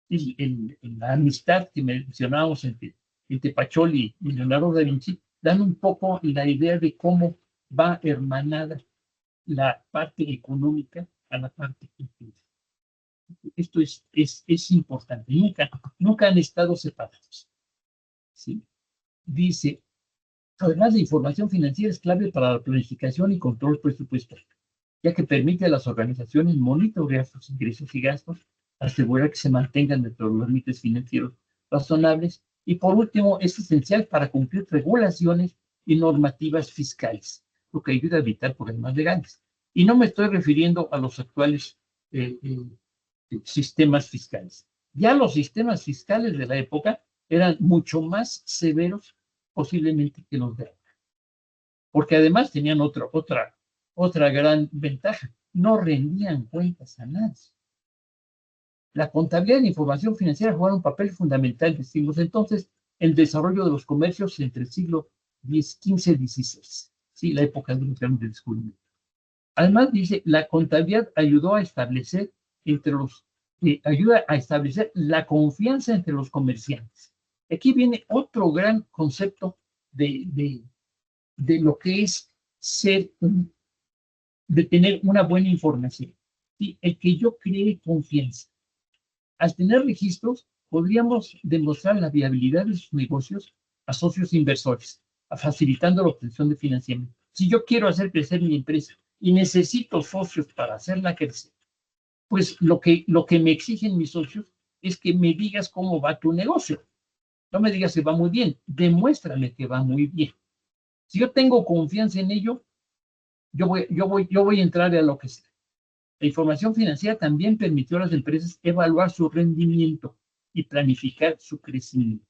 La amistad que mencionábamos entre Pacioli y Leonardo da Vinci dan un poco la idea de cómo va hermanada la parte económica a la parte cultural. Esto es importante. Nunca han estado separados. ¿Sí? Dice, además, la información financiera es clave para la planificación y control presupuestario, ya que permite a las organizaciones monitorear sus ingresos y gastos, asegurar que se mantengan dentro de los límites financieros razonables y, por último, es esencial para cumplir regulaciones y normativas fiscales, lo que ayuda a evitar problemas legales. Y no me estoy refiriendo a los actuales sistemas fiscales. Ya los sistemas fiscales de la época eran mucho más severos posiblemente que los de ahora, porque además tenían otra gran ventaja, no rendían cuentas a nadie. La contabilidad y la información financiera jugaron un papel fundamental, decimos entonces, en el desarrollo de los comercios entre el siglo XV y XVI, ¿sí? La época de los grandes descubrimientos. Además, dice, la contabilidad ayudó a establecer ayuda a establecer la confianza entre los comerciantes. Aquí viene otro gran concepto de lo que es de tener una buena información. ¿Sí? El que yo cree confianza. Al tener registros, podríamos demostrar la viabilidad de sus negocios a socios inversores, facilitando la obtención de financiamiento. Si yo quiero hacer crecer mi empresa y necesito socios para hacerla crecer, pues lo que me exigen mis socios es que me digas cómo va tu negocio. No me digas que va muy bien, demuéstrame que va muy bien. Si yo tengo confianza en ello, yo voy a entrar a lo que sea. La información financiera también permitió a las empresas evaluar su rendimiento y planificar su crecimiento,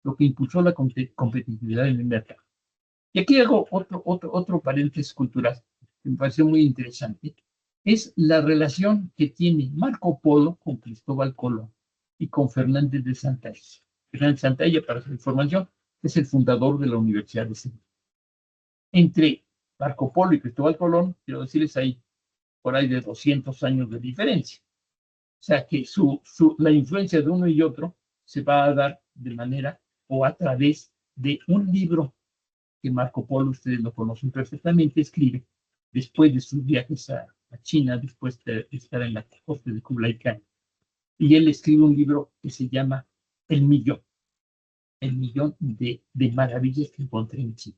lo que impulsó la competitividad en el mercado. Y aquí hago otro paréntesis cultural que me pareció muy interesante. Es la relación que tiene Marco Polo con Cristóbal Colón y con Fernández de Santalla. Fernández de Santalla, para su información, es el fundador de la Universidad de Sevilla. Entre Marco Polo y Cristóbal Colón, quiero decirles, hay por ahí de 200 años de diferencia. O sea que la influencia de uno y otro se va a dar de manera o a través de un libro que Marco Polo, ustedes lo conocen perfectamente, escribe después de sus viajes a China, después de estar en la corte de Kublai Khan. Y él escribe un libro que se llama El Millón de maravillas que encontré en China.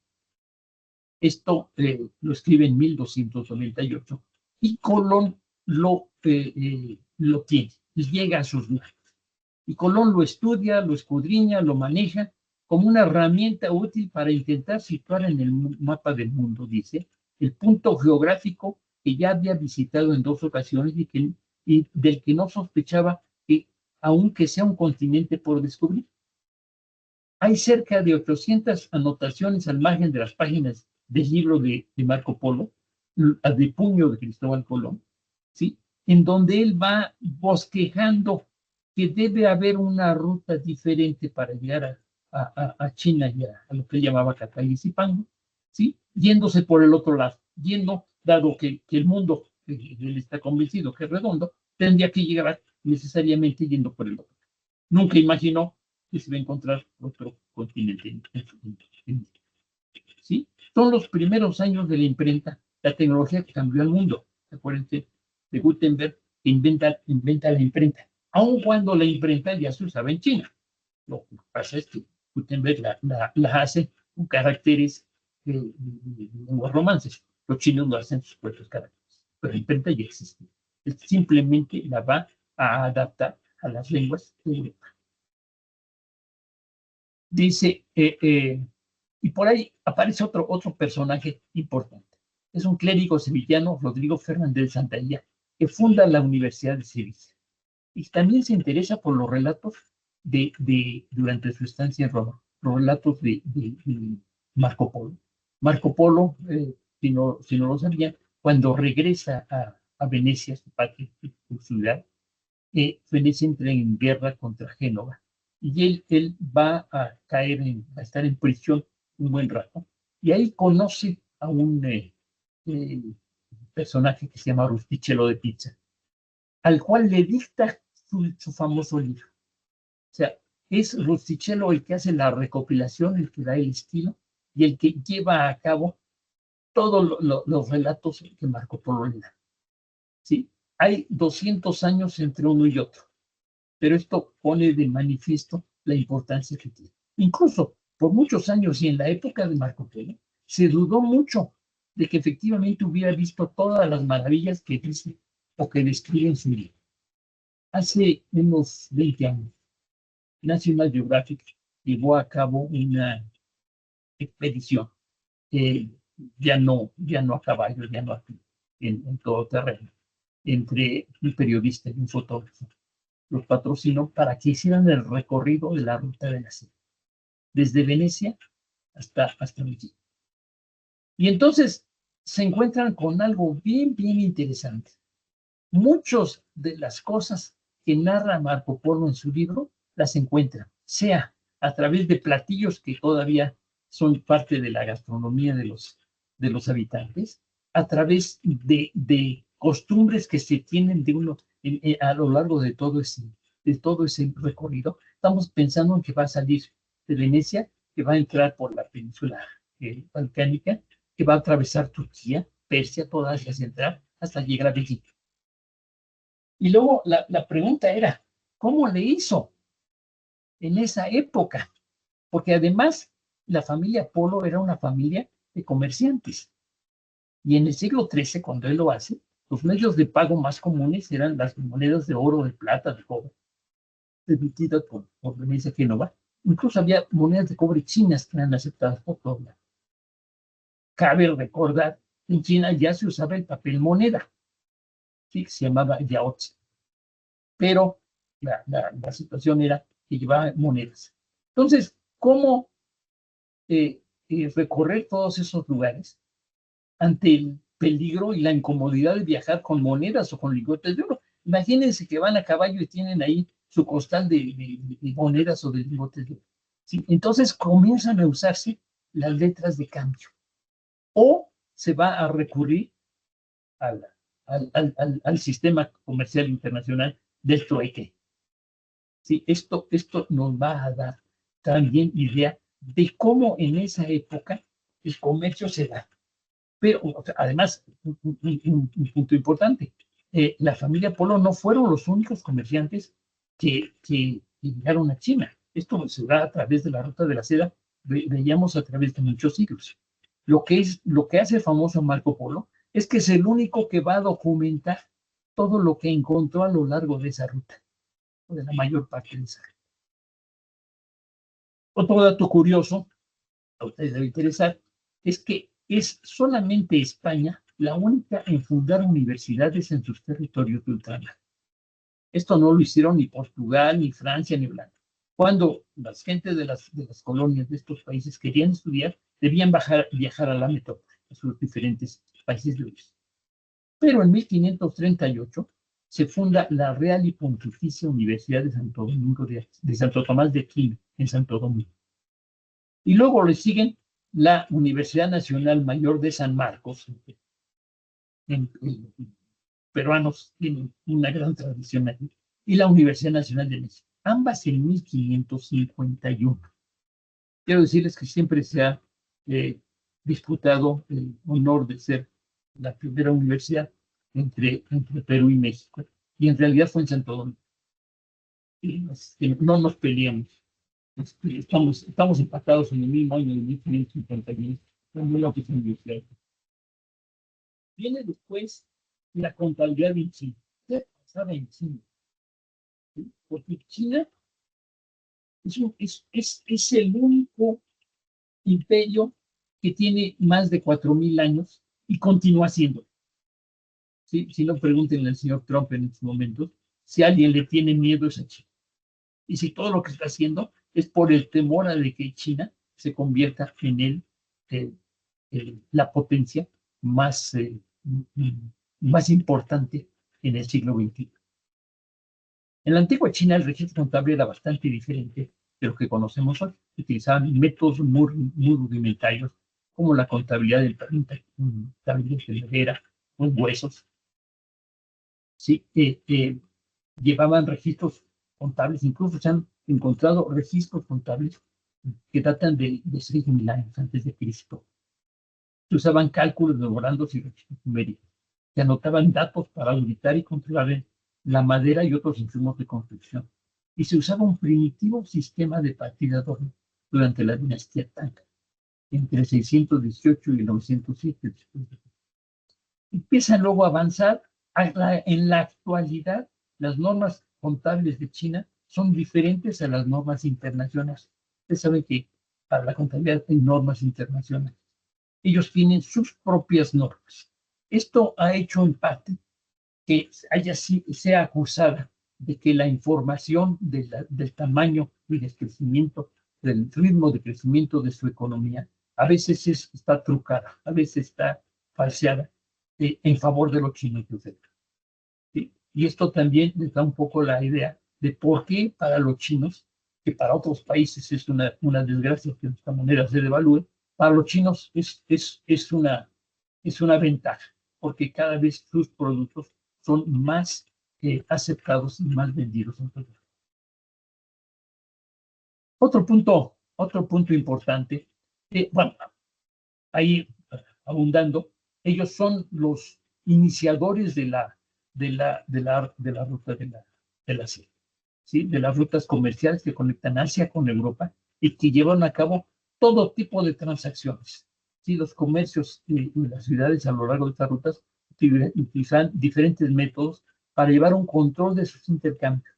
Esto lo escribe en 1298 y Colón lo tiene y llega a sus manos. Y Colón lo estudia, lo escudriña, lo maneja como una herramienta útil para intentar situar en el mapa del mundo, dice, el punto geográfico que ya había visitado en 2 ocasiones y del que no sospechaba que, aunque sea un continente por descubrir. Hay cerca de 800 anotaciones al margen de las páginas del libro de Marco Polo, de puño de Cristóbal Colón, ¿sí? En donde él va bosquejando que debe haber una ruta diferente para llegar a China y a lo que él llamaba Catalizipango, ¿sí? Yéndose por el otro lado, dado que el mundo, él está convencido que es redondo, tendría que llegar necesariamente yendo por el otro. Nunca imaginó que se va a encontrar otro continente. ¿Sí? Son los primeros años de la imprenta, la tecnología que cambió el mundo. Acuérdense de Gutenberg, que inventa la imprenta, aun cuando la imprenta ya se usaba en China. Lo que pasa es que Gutenberg la hace con caracteres de lenguas romances. Los chinos lo hacen sus propios caracteres, pero la imprenta ya existe. Él simplemente la va a adaptar a las lenguas de Europa. Dice, y por ahí aparece otro personaje importante. Es un clérigo sevillano, Rodrigo Fernández de Santalla, que funda la Universidad de Sevilla. Y también se interesa por los relatos durante su estancia en Roma, los relatos de Marco Polo. Marco Polo, si no lo sabían, cuando regresa a Venecia, su patria, su ciudad, Venecia entra en guerra contra Génova y él va a estar en prisión un buen rato, y ahí conoce a un personaje que se llama Rustichello de Pizza, al cual le dicta su famoso libro. O sea, es Rustichello el que hace la recopilación, el que da el estilo y el que lleva a cabo todos los relatos que Marco Polo le da. ¿Sí? Hay 200 años entre uno y otro, pero esto pone de manifiesto la importancia que tiene. Incluso por muchos años y en la época de Marco Polo, se dudó mucho de que efectivamente hubiera visto todas las maravillas que dice o que describe en su libro. Hace unos 20 años, National Geographic llevó a cabo una expedición, ya no a caballo, ya no en todo terreno, entre un periodista y un fotógrafo. Los patrocinó para que hicieran el recorrido de la ruta de la seda, desde Venecia hasta Medellín. Y entonces se encuentran con algo bien interesante. Muchas de las cosas que narra Marco Polo en su libro las encuentran, sea a través de platillos que todavía son parte de la gastronomía de los habitantes, a través de costumbres que se tienen a lo largo de todo ese recorrido. Estamos pensando en que va a salir de Venecia, que va a entrar por la península balcánica, que va a atravesar Turquía, Persia, toda Asia Central, hasta llegar a Beijing. Y luego la pregunta era, ¿cómo le hizo en esa época? Porque además la familia Polo era una familia de comerciantes. Y en el siglo XIII, cuando él lo hace, los medios de pago más comunes eran las monedas de oro, de plata, de cobre, emitidas por Venecia, Génova. Incluso había monedas de cobre chinas que eran aceptadas por todo el mundo. Cabe recordar que en China ya se usaba el papel moneda. ¿sí? Que se llamaba yaozi. Pero la situación era que llevaba monedas. Entonces, ¿cómo recorrer todos esos lugares ante el peligro y la incomodidad de viajar con monedas o con lingotes de oro? Imagínense que van a caballo y tienen ahí su costal de monedas o de lingotes de oro. ¿Sí? Entonces comienzan a usarse las letras de cambio. O se va a recurrir al sistema comercial internacional del trueque. ¿Sí? Esto nos va a dar también idea de cómo en esa época el comercio se da. Pero o sea, además, un punto importante, la familia Polo no fueron los únicos comerciantes que llegaron a China. Esto se da a través de la ruta de la seda, veíamos a través de muchos siglos. Lo que hace famoso Marco Polo es que es el único que va a documentar todo lo que encontró a lo largo de esa ruta, o de la mayor parte de esa ruta. Otro dato curioso, a ustedes debe interesar, es que es solamente España la única en fundar universidades en sus territorios de ultramar. Esto no lo hicieron ni Portugal, ni Francia, ni Holanda. Cuando las gentes de las colonias de estos países querían estudiar, debían viajar a la metrópoli, a sus diferentes países libres. Pero en 1538 se funda la Real y Pontificia Universidad de Santo Domingo de Santo Tomás de Aquino, en Santo Domingo. Y luego le siguen la Universidad Nacional Mayor de San Marcos. Peruanos tienen una gran tradición ahí. Y la Universidad Nacional de México. Ambas en 1551. Quiero decirles que siempre se ha disputado el honor de ser la primera universidad entre Perú y México. Y en realidad fue en Santo Domingo. Y no nos peleamos. Estamos empatados en el mismo año de 1551. Viene después la contabilidad en China. ¿Qué pasaba en China? ¿Sí? Porque China es el único imperio que tiene más de 4.000 años y continúa siendo. ¿Sí? Si no, pregúntenle al señor Trump en estos momentos si alguien le tiene miedo es a China. Y si todo lo que está haciendo es por el temor a de que China se convierta en la potencia más, más importante en el siglo XXI. En la antigua China el registro contable era bastante diferente de lo que conocemos hoy. Utilizaban métodos muy rudimentarios como la contabilidad de madera, con huesos. ¿Sí? Llevaban registros contables, incluso se han encontrado registros contables que datan de 6.000 años antes de Cristo. Se usaban cálculos, memorandos y registros numéricos. Se anotaban datos para auditar y controlar la madera y otros insumos de construcción. Y se usaba un primitivo sistema de partida doble durante la dinastía Tang, entre 618 y 907 después de Cristo. Empiezan luego a avanzar. En la actualidad, las normas contables de China son diferentes a las normas internacionales. Ustedes saben que para la contabilidad hay normas internacionales. Ellos tienen sus propias normas. Esto ha hecho en parte que sea acusada de que la información del tamaño y del crecimiento, del ritmo de crecimiento de su economía, a veces está trucada, a veces está falseada en favor de los chinos. ¿Sí? Y esto también les da un poco la idea de por qué para los chinos, que para otros países es una desgracia que nuestra moneda se devalúe, para los chinos es una ventaja, porque cada vez sus productos son más aceptados y más vendidos en todo el mundo. Otro punto importante, bueno, ahí abundando, ellos son los iniciadores de la ruta de la seda, ¿sí? De las rutas comerciales que conectan Asia con Europa y que llevan a cabo todo tipo de transacciones. ¿Sí? Los comercios y las ciudades a lo largo de estas rutas utilizan diferentes métodos para llevar un control de sus intercambios,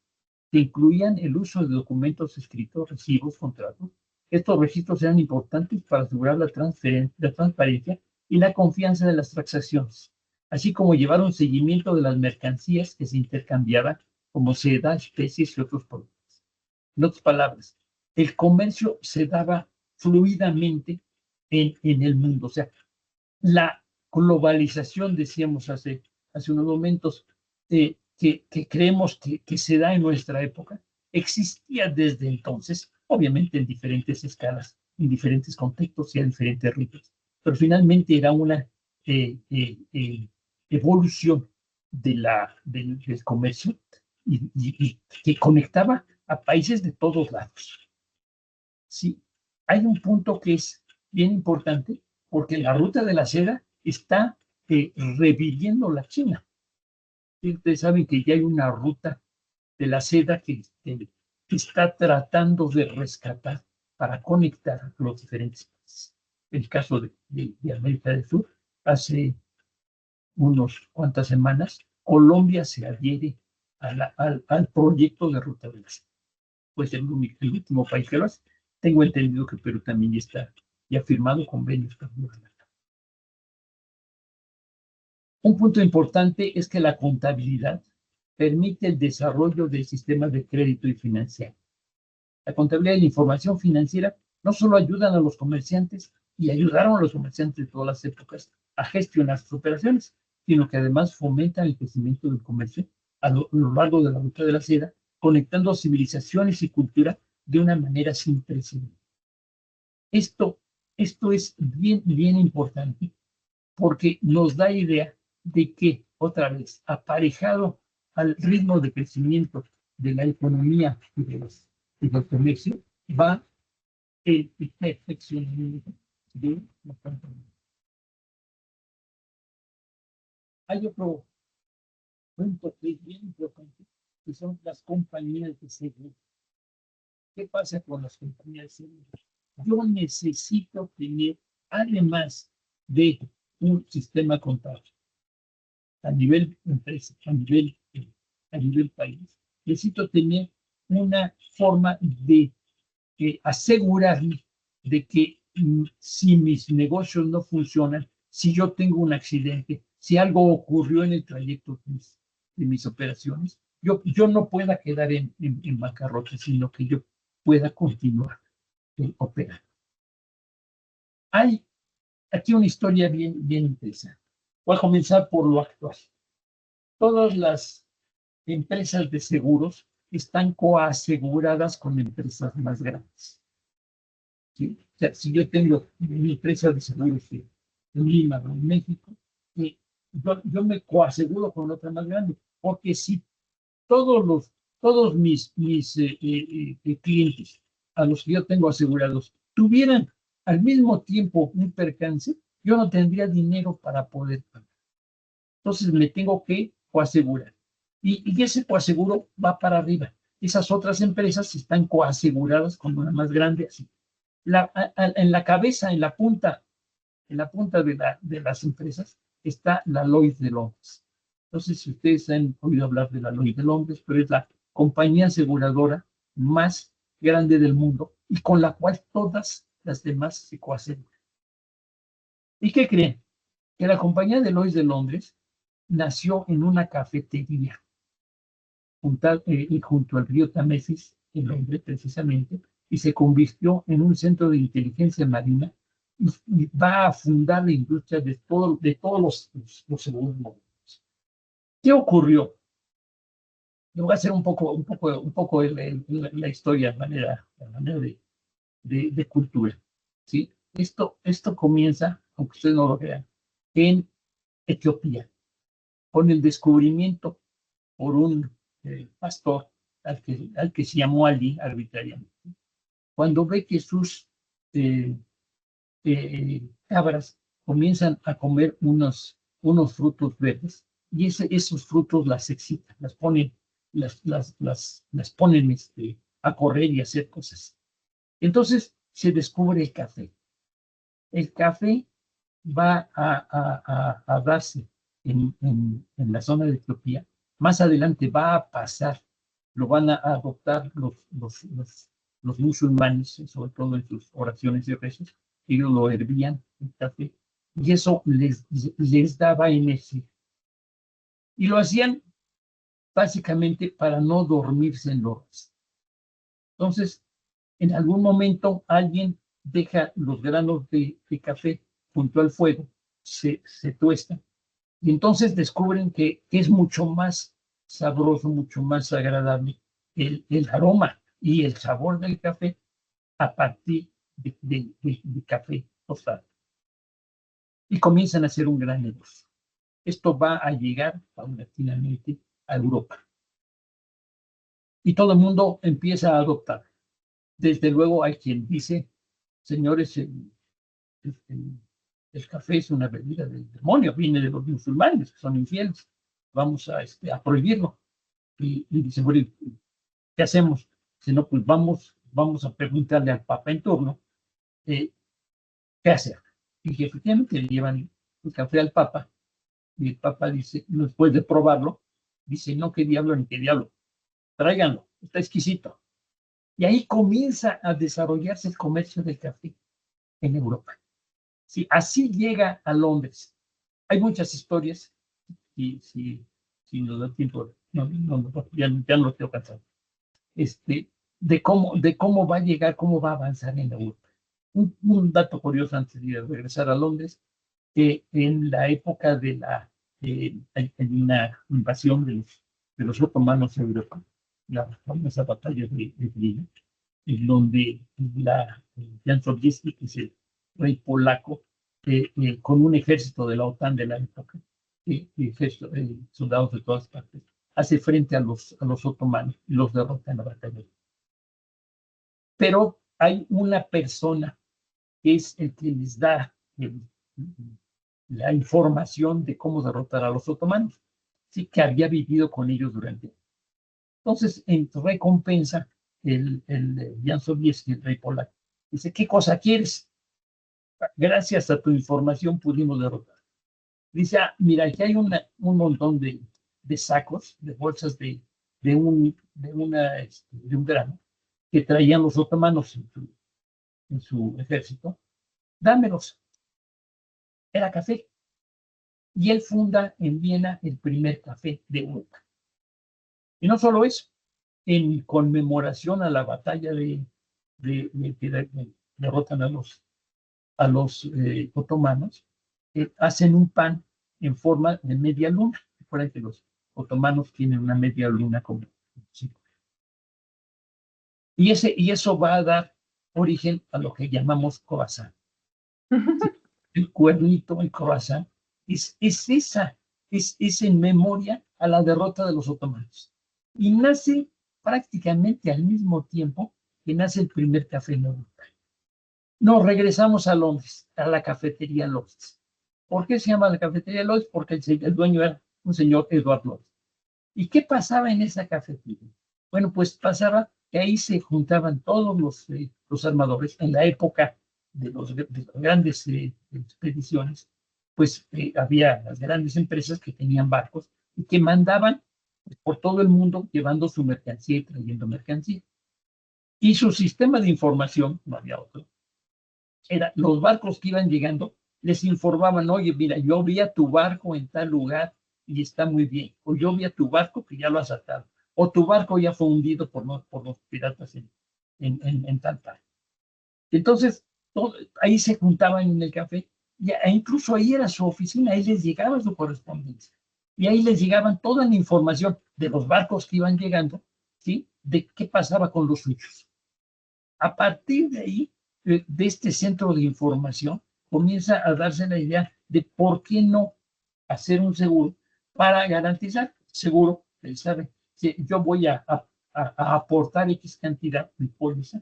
que incluían el uso de documentos escritos, recibos, contratos. Estos registros eran importantes para asegurar la transparencia y la confianza de las transacciones. así como llevar un seguimiento de las mercancías que se intercambiaban como seda, especies y otros productos. En otras palabras, el comercio se daba fluidamente en el mundo. O sea, la globalización, decíamos hace unos momentos, que creemos que se da en nuestra época, existía desde entonces, obviamente en diferentes escalas, en diferentes contextos y a diferentes ritmos, pero finalmente era una evolución del comercio y que conectaba a países de todos lados. Sí, hay un punto que es bien importante, porque la ruta de la seda está reviviendo la China. Y ustedes saben que ya hay una ruta de la seda que está tratando de rescatar para conectar los diferentes países. El caso de América del Sur, hace unos cuantas semanas, Colombia se adhiere al proyecto de ruta de la seda. Pues el último país que lo hace. Tengo entendido que Perú también ya está ya firmado convenios para llevarla. Un punto importante es que la contabilidad permite el desarrollo de sistemas de crédito y financiero. La contabilidad y la información financiera no solo ayudan a los comerciantes y ayudaron a los comerciantes de todas las épocas a gestionar sus operaciones, sino que además fomentan el crecimiento del comercio a lo largo de la ruta de la seda, conectando civilizaciones y cultura de una manera sin precedentes. Esto, esto es bien importante porque nos da idea de que, otra vez, aparejado al ritmo de crecimiento de la economía y del comercio, va el perfeccionamiento de la compañía. Hay otro punto que es bien importante, que son las compañías de seguro. ¿Qué pasa con las compañías de seguro? Yo necesito tener, además de un sistema contable, a nivel empresa, a nivel país, necesito tener una forma de asegurarme de que si mis negocios no funcionan, si yo tengo un accidente, si algo ocurrió en el trayecto de mis operaciones, yo no pueda quedar en bancarrota, sino que yo pueda continuar operando. Hay aquí una historia bien interesante. Voy a comenzar por lo actual. Todas las empresas de seguros están coaseguradas con empresas más grandes. ¿Sí? O sea, si yo tengo mi empresa de seguros en Lima o en México, yo me coaseguro con otra más grande, porque si todos mis clientes a los que yo tengo asegurados tuvieran al mismo tiempo un percance, yo no tendría dinero para poder pagar. Entonces me tengo que coasegurar. Y ese coaseguro va para arriba. Esas otras empresas están coaseguradas con una más grande así. En la cabeza, en la punta de las empresas, está la Lloyd's de Londres. Entonces, si ustedes han oído hablar de la Lloyd's de Londres, pero es la compañía aseguradora más grande del mundo y con la cual todas las demás se coaseguran. ¿Y qué creen? Que la compañía de Lloyd's de Londres nació en una cafetería junto al río Támesis, en Londres precisamente, y se convirtió en un centro de inteligencia marina y va a fundar la industria de todos los seguros marinos. ¿Qué ocurrió? Le voy a hacer un poco la historia a manera de cultura. ¿Sí? Esto comienza, aunque ustedes no lo crean, en Etiopía, con el descubrimiento por un pastor al que se llamó Ali arbitrariamente. Cuando ve que sus cabras comienzan a comer unos frutos verdes y esos frutos las excitan, las ponen a correr y a hacer cosas. Entonces se descubre el café. El café va a darse en la zona de Etiopía. Más adelante va a pasar, lo van a adoptar los musulmanes, sobre todo en sus oraciones y rezos. Ellos lo hervían el café y eso les daba energía. Y lo hacían básicamente para no dormirse en los. Entonces, en algún momento alguien deja los granos de café junto al fuego, se tuestan, y entonces descubren que es mucho más sabroso, mucho más agradable el aroma y el sabor del café a partir de café tostado. Y comienzan a hacer un gran negocio. Esto va a llegar paulatinamente a Europa. Y todo el mundo empieza a adoptar. Desde luego hay quien dice, señores, el café es una bebida del demonio, viene de los musulmanes, que son infieles. Vamos a prohibirlo. Y dice, bueno, ¿qué hacemos? Si no, pues vamos a preguntarle al Papa en turno qué hacer. Y efectivamente le llevan el café al Papa, y el Papa dice, después de probarlo, dice, no, qué diablo ni qué diablo, tráiganlo, está exquisito. Y ahí comienza a desarrollarse el comercio del café en Europa. Sí, así llega a Londres. Hay muchas historias, y si nos da tiempo, ya no lo tengo cansado, de cómo va a llegar, cómo va a avanzar en Europa. Un dato curioso antes de regresar a Londres, que en la época hay una invasión de los otomanos a Europa, la famosa batalla de Brina, en donde Jan Sobieski, que es el rey polaco, con un ejército de la OTAN de la época, soldados de todas partes, hace frente a los otomanos y los derrota en la batalla. Pero hay una persona que es el que les da la información de cómo derrotar a los otomanos, sí, que había vivido con ellos durante. Entonces, en recompensa, el Jan Sobieski, el rey polaco, dice, ¿qué cosa quieres? Gracias a tu información pudimos derrotar. Dice, mira, aquí hay un montón de sacos, de bolsas de un grano que traían los otomanos en su ejército. Dámelos. Era café. Y él funda en Viena el primer café de Europa. Y no solo eso, en conmemoración a la batalla que derrotan a los otomanos, hacen un pan en forma de media luna. Recuerden que los otomanos tienen una media luna como sí. Y eso va a dar origen a lo que llamamos croissant. El cuernito, el croissant, es en memoria a la derrota de los otomanos. Y nace prácticamente al mismo tiempo que nace el primer café en Europa. Nos regresamos a Londres, a la cafetería Lloyds. ¿Por qué se llama la cafetería Lloyds? Porque el dueño era un señor Edward Lloyd. ¿Y qué pasaba en esa cafetería? Bueno, pues pasaba que ahí se juntaban todos los armadores en la época de las grandes expediciones, pues había las grandes empresas que tenían barcos y que mandaban por todo el mundo llevando su mercancía y trayendo mercancía. Y su sistema de información, no había otro, era los barcos que iban llegando, les informaban, oye, mira, yo vi a tu barco en tal lugar y está muy bien, o yo vi a tu barco que ya lo has atado, o tu barco ya fue hundido por los piratas en tal parte. Entonces, ahí se juntaban en el café, e incluso ahí era su oficina, ahí les llegaba su correspondencia, y ahí les llegaban toda la información de los barcos que iban llegando, ¿sí? De qué pasaba con los suyos. A partir de ahí, de este centro de información, comienza a darse la idea de por qué no hacer un seguro para garantizar seguro. Él sabe que yo voy a aportar X cantidad de póliza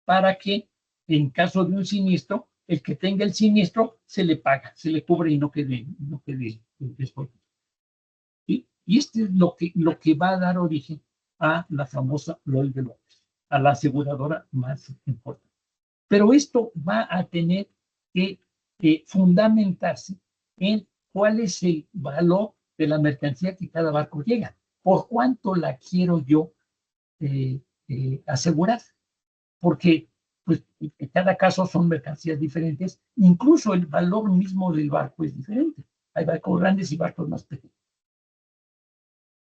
para que en caso de un siniestro, el que tenga el siniestro se le paga, se le cubre y no quede después. ¿Sí? Y este es lo que va a dar origen a la famosa Lloyd's de Londres, a la aseguradora más importante. Pero esto va a tener que fundamentarse en cuál es el valor de la mercancía que cada barco llega, por cuánto la quiero yo asegurar, porque pues, en cada caso son mercancías diferentes, incluso el valor mismo del barco es diferente. Hay barcos grandes y barcos más pequeños.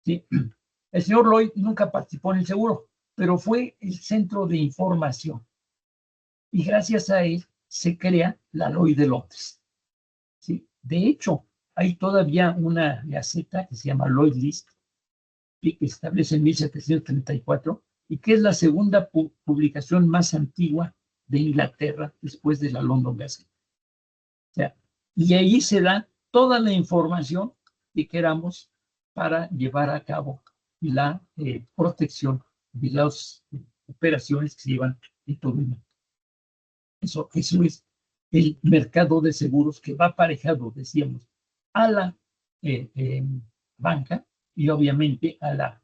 ¿sí? El señor Lloyd nunca participó en el seguro, pero fue el centro de información. Y gracias a él se crea la Lloyd de Londres, ¿sí? De hecho, hay todavía una gaceta que se llama Lloyd List, que establece en 1734 y que es la segunda publicación más antigua de Inglaterra después de la London Gazette. O sea, y ahí se da toda la información que queramos para llevar a cabo la protección de las operaciones que se llevan en todo el mundo. Eso es el mercado de seguros que va aparejado, decíamos, a la banca y obviamente a la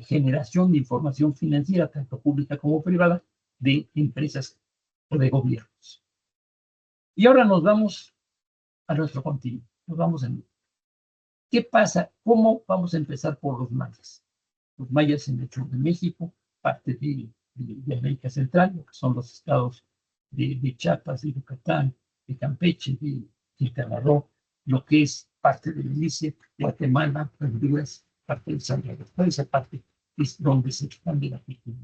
generación de información financiera, tanto pública como privada, de empresas o de gobiernos. Y ahora nos vamos a nuestro continente. Nos vamos a... ¿Qué pasa? ¿Cómo vamos a empezar por los mayas? Los mayas en el sur de México, parte de América Central, lo que son los estados de Chiapas, de Yucatán, de Campeche, de Quintana Roo, lo que es parte de Belice, Guatemala, Honduras, parte de El Salvador. Toda esa parte es donde se expande la cultura.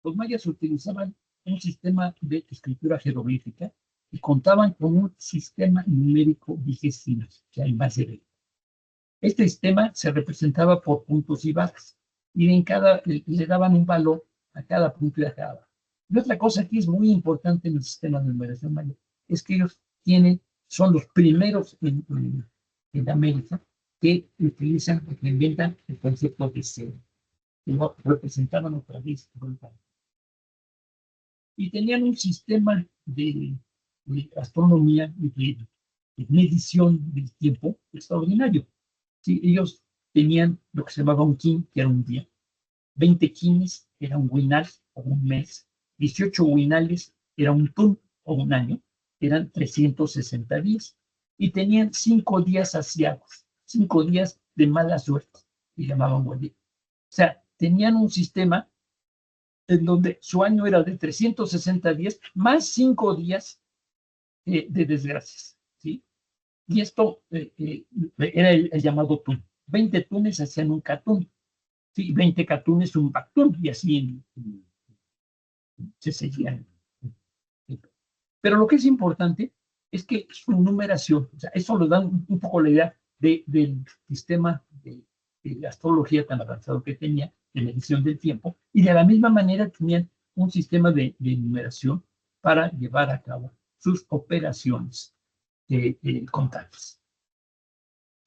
Los mayas utilizaban un sistema de escritura jeroglífica y contaban con un sistema numérico vigésimo, que hay más de 20. Este sistema se representaba por puntos y barras, y en cada le daban un valor a cada punto y a cada barra. Y otra cosa que es muy importante en el sistema de numeración maya es que ellos son los primeros en América que utilizan, que inventan el concepto de cero, que lo representaban otra vez. Y tenían un sistema de astronomía y de medición del tiempo extraordinario. Sí, ellos tenían lo que se llamaba un kin, que era un día, 20 kines era un winal o un mes, 18 winales era un tun o un año, eran 360 días, y tenían 5 días asiagos, 5 días de mala suerte, y llamaban buen día. O sea, tenían un sistema en donde su año era de 360 días, más 5 días de desgracias, ¿sí? Y esto era el llamado tun. 20 tunes hacían un catún, ¿sí? 20 catunes un bactún, y así se seguían. Pero lo que es importante es que su numeración, o sea, eso nos da un poco la idea del sistema de astrología tan avanzado que tenía, de medición del tiempo, y de la misma manera tenían un sistema de numeración para llevar a cabo sus operaciones contables.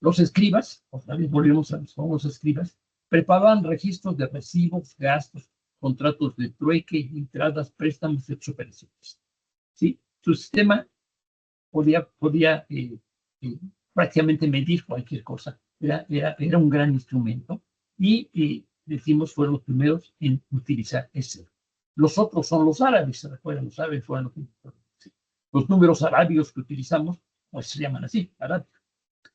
Los escribas, otra vez volvemos a los escribas, preparaban registros de recibos, gastos, contratos de trueque, entradas, préstamos y operaciones. ¿Sí? Su sistema podía prácticamente medir cualquier cosa. Era un gran instrumento y decimos fueron los primeros en utilizar ese. Los otros son los árabes, ¿se recuerdan? Los árabes fueron los números arábigos que utilizamos, pues se llaman así, arábigos.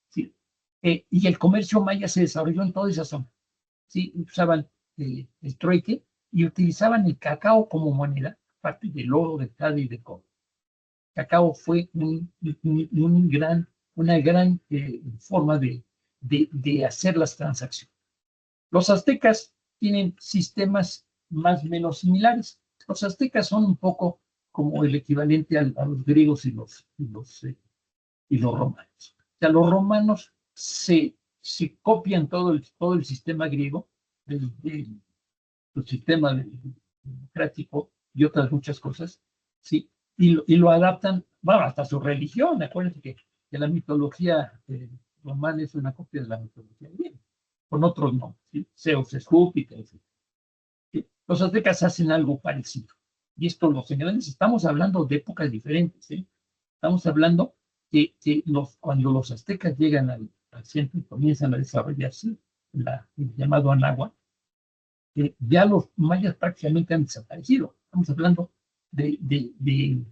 ¿Sí? Y el comercio maya se desarrolló en toda esa zona. ¿Sí? Usaban el trueque y utilizaban el cacao como moneda, parte del oro, del jade y del cobre. Cacao fue una gran forma de hacer las transacciones. Los aztecas tienen sistemas más o menos similares. Los aztecas son un poco como el equivalente a los griegos y los romanos. O sea, los romanos se copian todo el sistema griego, del sistema democrático y otras muchas cosas, ¿sí? Y lo adaptan, bueno, hasta su religión. Acuérdense que la mitología romana es una copia de la mitología griega, con otros nombres, ¿sí? Zeus es Júpiter, etc. ¿Sí? Los aztecas hacen algo parecido. Y esto, los señores, estamos hablando de épocas diferentes, ¿sí? Estamos hablando que cuando los aztecas llegan al centro y comienzan a desarrollarse el llamado Anáhuac, ya los mayas prácticamente han desaparecido. Estamos hablando de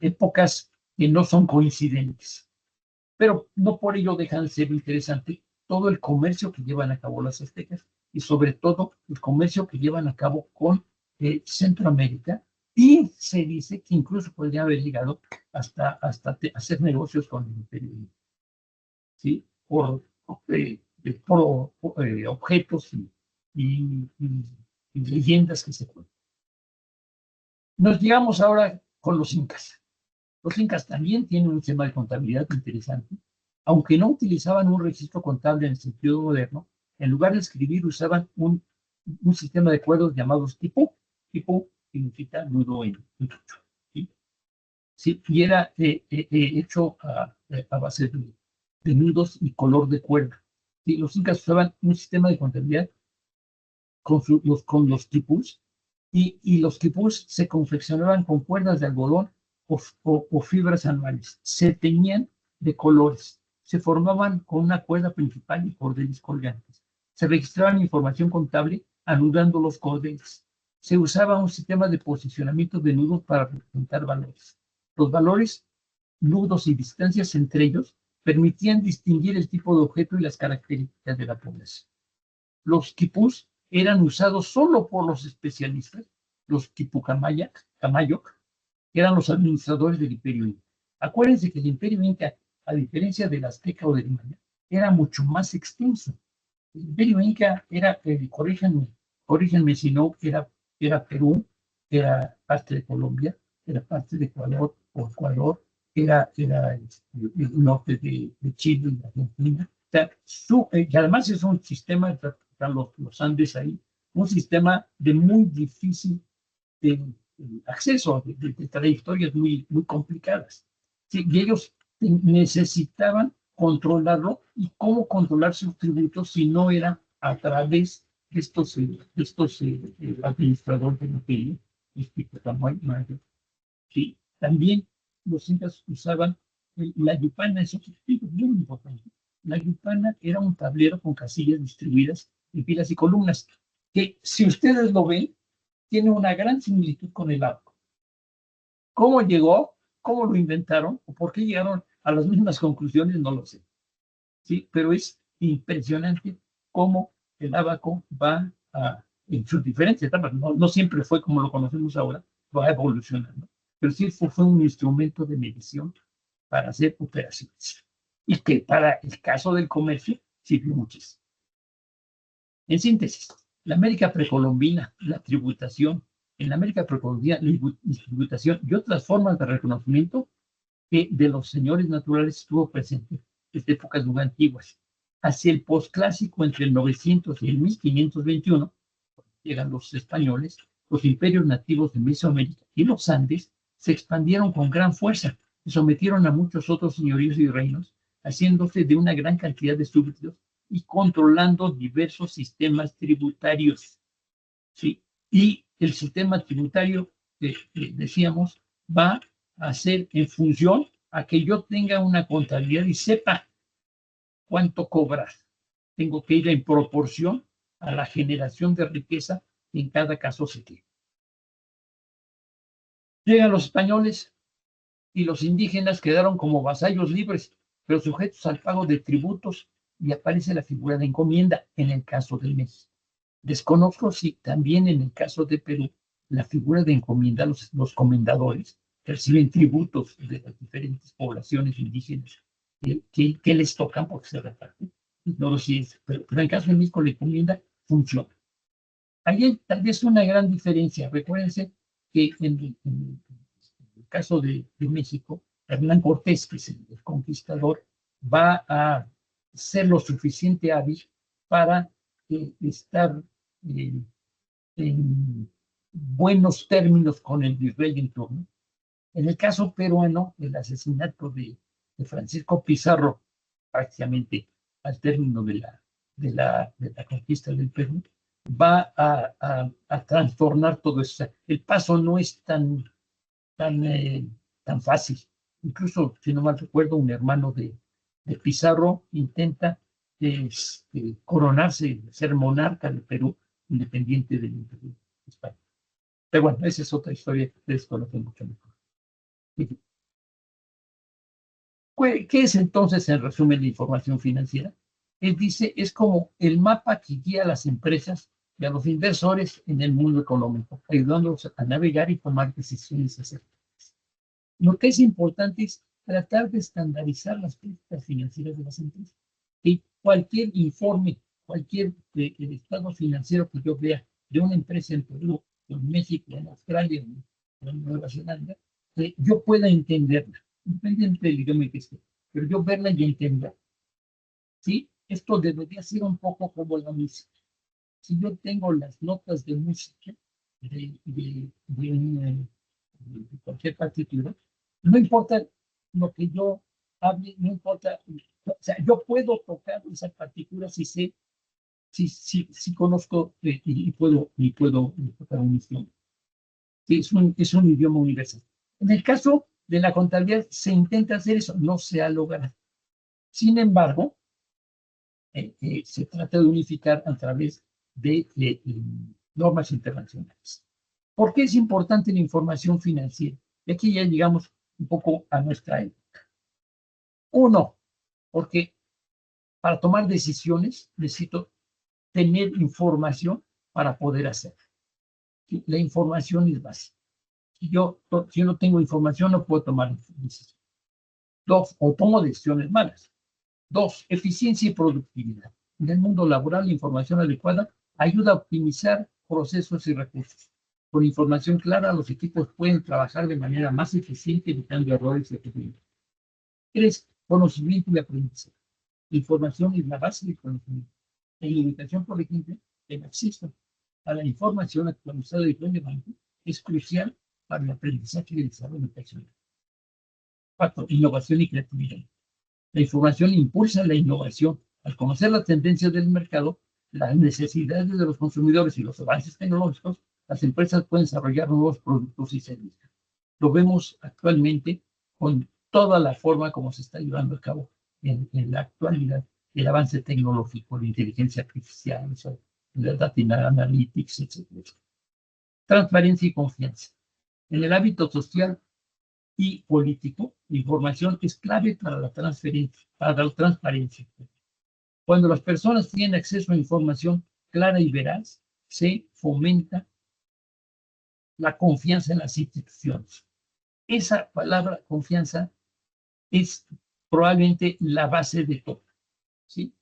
épocas que no son coincidentes, pero no por ello dejan de ser interesante todo el comercio que llevan a cabo las aztecas y sobre todo el comercio que llevan a cabo con Centroamérica, y se dice que incluso podría haber llegado hasta hacer negocios con el imperio, ¿sí? objetos y leyendas que se cuentan. Nos llegamos ahora con los incas. Los incas también tienen un sistema de contabilidad interesante. Aunque no utilizaban un registro contable en el sentido moderno, en lugar de escribir usaban un sistema de cuerdos llamados tipo. Tipo significa nudo en chucho. ¿Sí? Sí, y era hecho a base de nudos y color de cuerda. ¿Sí? Los incas usaban un sistema de contabilidad con los quipus, y los quipus se confeccionaban con cuerdas de algodón o fibras anuales. Se teñían de colores, se formaban con una cuerda principal y cordeles colgantes. Se registraban información contable anudando los cordeles. Se usaba un sistema de posicionamiento de nudos para representar valores. Los valores, nudos y distancias entre ellos permitían distinguir el tipo de objeto y las características de la población. Los quipus eran usados solo por los especialistas, los quipucamayoc, que eran los administradores del Imperio Inca. Acuérdense que el Imperio Inca, a diferencia del Azteca o del Maya, era mucho más extenso. El Imperio Inca era, corríjanme si no, era Perú, era parte de Colombia, era parte de Ecuador, era el norte de Chile y Argentina. O sea, y además es un sistema, están los Andes ahí, un sistema de muy difícil acceso, de trayectorias muy complicadas. Sí, y ellos necesitaban controlarlo, y cómo controlar sus tributos si no era a través de estos administradores del imperio, ¿sí? También los incas usaban la yupana, eso es muy importante. La yupana era un tablero con casillas distribuidas en filas y columnas, que si ustedes lo ven, tiene una gran similitud con el arco. ¿Cómo llegó? ¿Cómo lo inventaron? ¿O por qué llegaron a las mismas conclusiones? No lo sé. ¿Sí? Pero es impresionante cómo el abaco va en sus diferentes etapas. No siempre fue como lo conocemos ahora, va evolucionando. Pero sí fue un instrumento de medición para hacer operaciones. Y que para el caso del comercio sirvió muchísimo. En síntesis, la América precolombina, la tributación, en la América precolombina, la tributación y otras formas de reconocimiento que de los señores naturales estuvo presente desde épocas muy antiguas. Hacia el posclásico, entre el 900 y el 1521, llegan los españoles, los imperios nativos de Mesoamérica y los Andes se expandieron con gran fuerza y sometieron a muchos otros señoríos y reinos, haciéndose de una gran cantidad de súbditos y controlando diversos sistemas tributarios. ¿Sí? Y el sistema tributario, decíamos, va a ser en función a que yo tenga una contabilidad y sepa cuánto cobrar. Tengo que ir en proporción a la generación de riqueza que en cada caso se tiene. Llegan los españoles y los indígenas quedaron como vasallos libres, pero sujetos al pago de tributos, y aparece la figura de encomienda en el caso de México. Desconozco si también en el caso de Perú la figura de encomienda, los comendadores reciben tributos de las diferentes poblaciones indígenas que les tocan porque se reparten. No lo sé, pero en el caso de México la encomienda funciona. Ahí hay tal vez una gran diferencia. Recuérdense que en el caso de México, Hernán Cortés, que es el conquistador, va a ser lo suficiente hábil para estar en buenos términos con el virrey en turno. En el caso peruano, el asesinato de Francisco Pizarro, prácticamente al término de la conquista del Perú, va a trastornar todo eso. El paso no es tan fácil. Incluso, si no mal recuerdo, un hermano de Pizarro intenta coronarse, ser monarca del Perú, independiente del Imperio Español. Pero bueno, esa es otra historia que ustedes conocen mucho mejor. ¿Qué es entonces, en resumen, la información financiera? Él dice, es como el mapa que guía a las empresas y a los inversores en el mundo económico, ayudándolos a navegar y tomar decisiones acertadas. Lo que es importante es tratar de estandarizar las políticas financieras de las empresas. ¿Sí? cualquier informe, cualquier estado financiero que yo vea de una empresa en Perú, en México, en Australia, en Nueva Zelanda, yo pueda entenderla, independientemente del idioma que esté, pero yo verla y entenderla. ¿Sí? Esto debería ser un poco como la música. Si yo tengo las notas de música de cualquier partitura, no importa lo que yo hable, no importa, o sea, yo puedo tocar esa partitura si sé, si conozco y puedo tocar un instrumento. Sí, es un idioma universal. En el caso de la contabilidad se intenta hacer eso, no se ha logrado. Sin embargo, se trata de unificar a través de normas internacionales. ¿Por qué es importante la información financiera? Y aquí ya llegamos un poco a nuestra época. Uno, porque para tomar decisiones necesito tener información para poder hacerlo. La información es básica. Si yo no tengo información, no puedo tomar decisiones. Dos, o tomo decisiones malas. Dos, eficiencia y productividad. En el mundo laboral, la información adecuada ayuda a optimizar procesos y recursos. Con información clara, los equipos pueden trabajar de manera más eficiente, evitando errores y atributos. Tres, conocimiento y aprendizaje. La información es la base del conocimiento. En la educación, por ejemplo, el acceso a la información actualizada y relevante es crucial para el aprendizaje y el desarrollo personal. Cuatro, innovación y creatividad. La información impulsa la innovación. Al conocer las tendencias del mercado, las necesidades de los consumidores y los avances tecnológicos, las empresas pueden desarrollar nuevos productos y servicios. Lo vemos actualmente con toda la forma como se está llevando a cabo en la actualidad el avance tecnológico, la inteligencia artificial, la data analytics, etc. Transparencia y confianza. En el ámbito social y político, la información es clave para la transparencia. Cuando las personas tienen acceso a información clara y veraz, se fomenta la confianza en las instituciones. Esa palabra confianza es probablemente la base de todo. ¿Sí?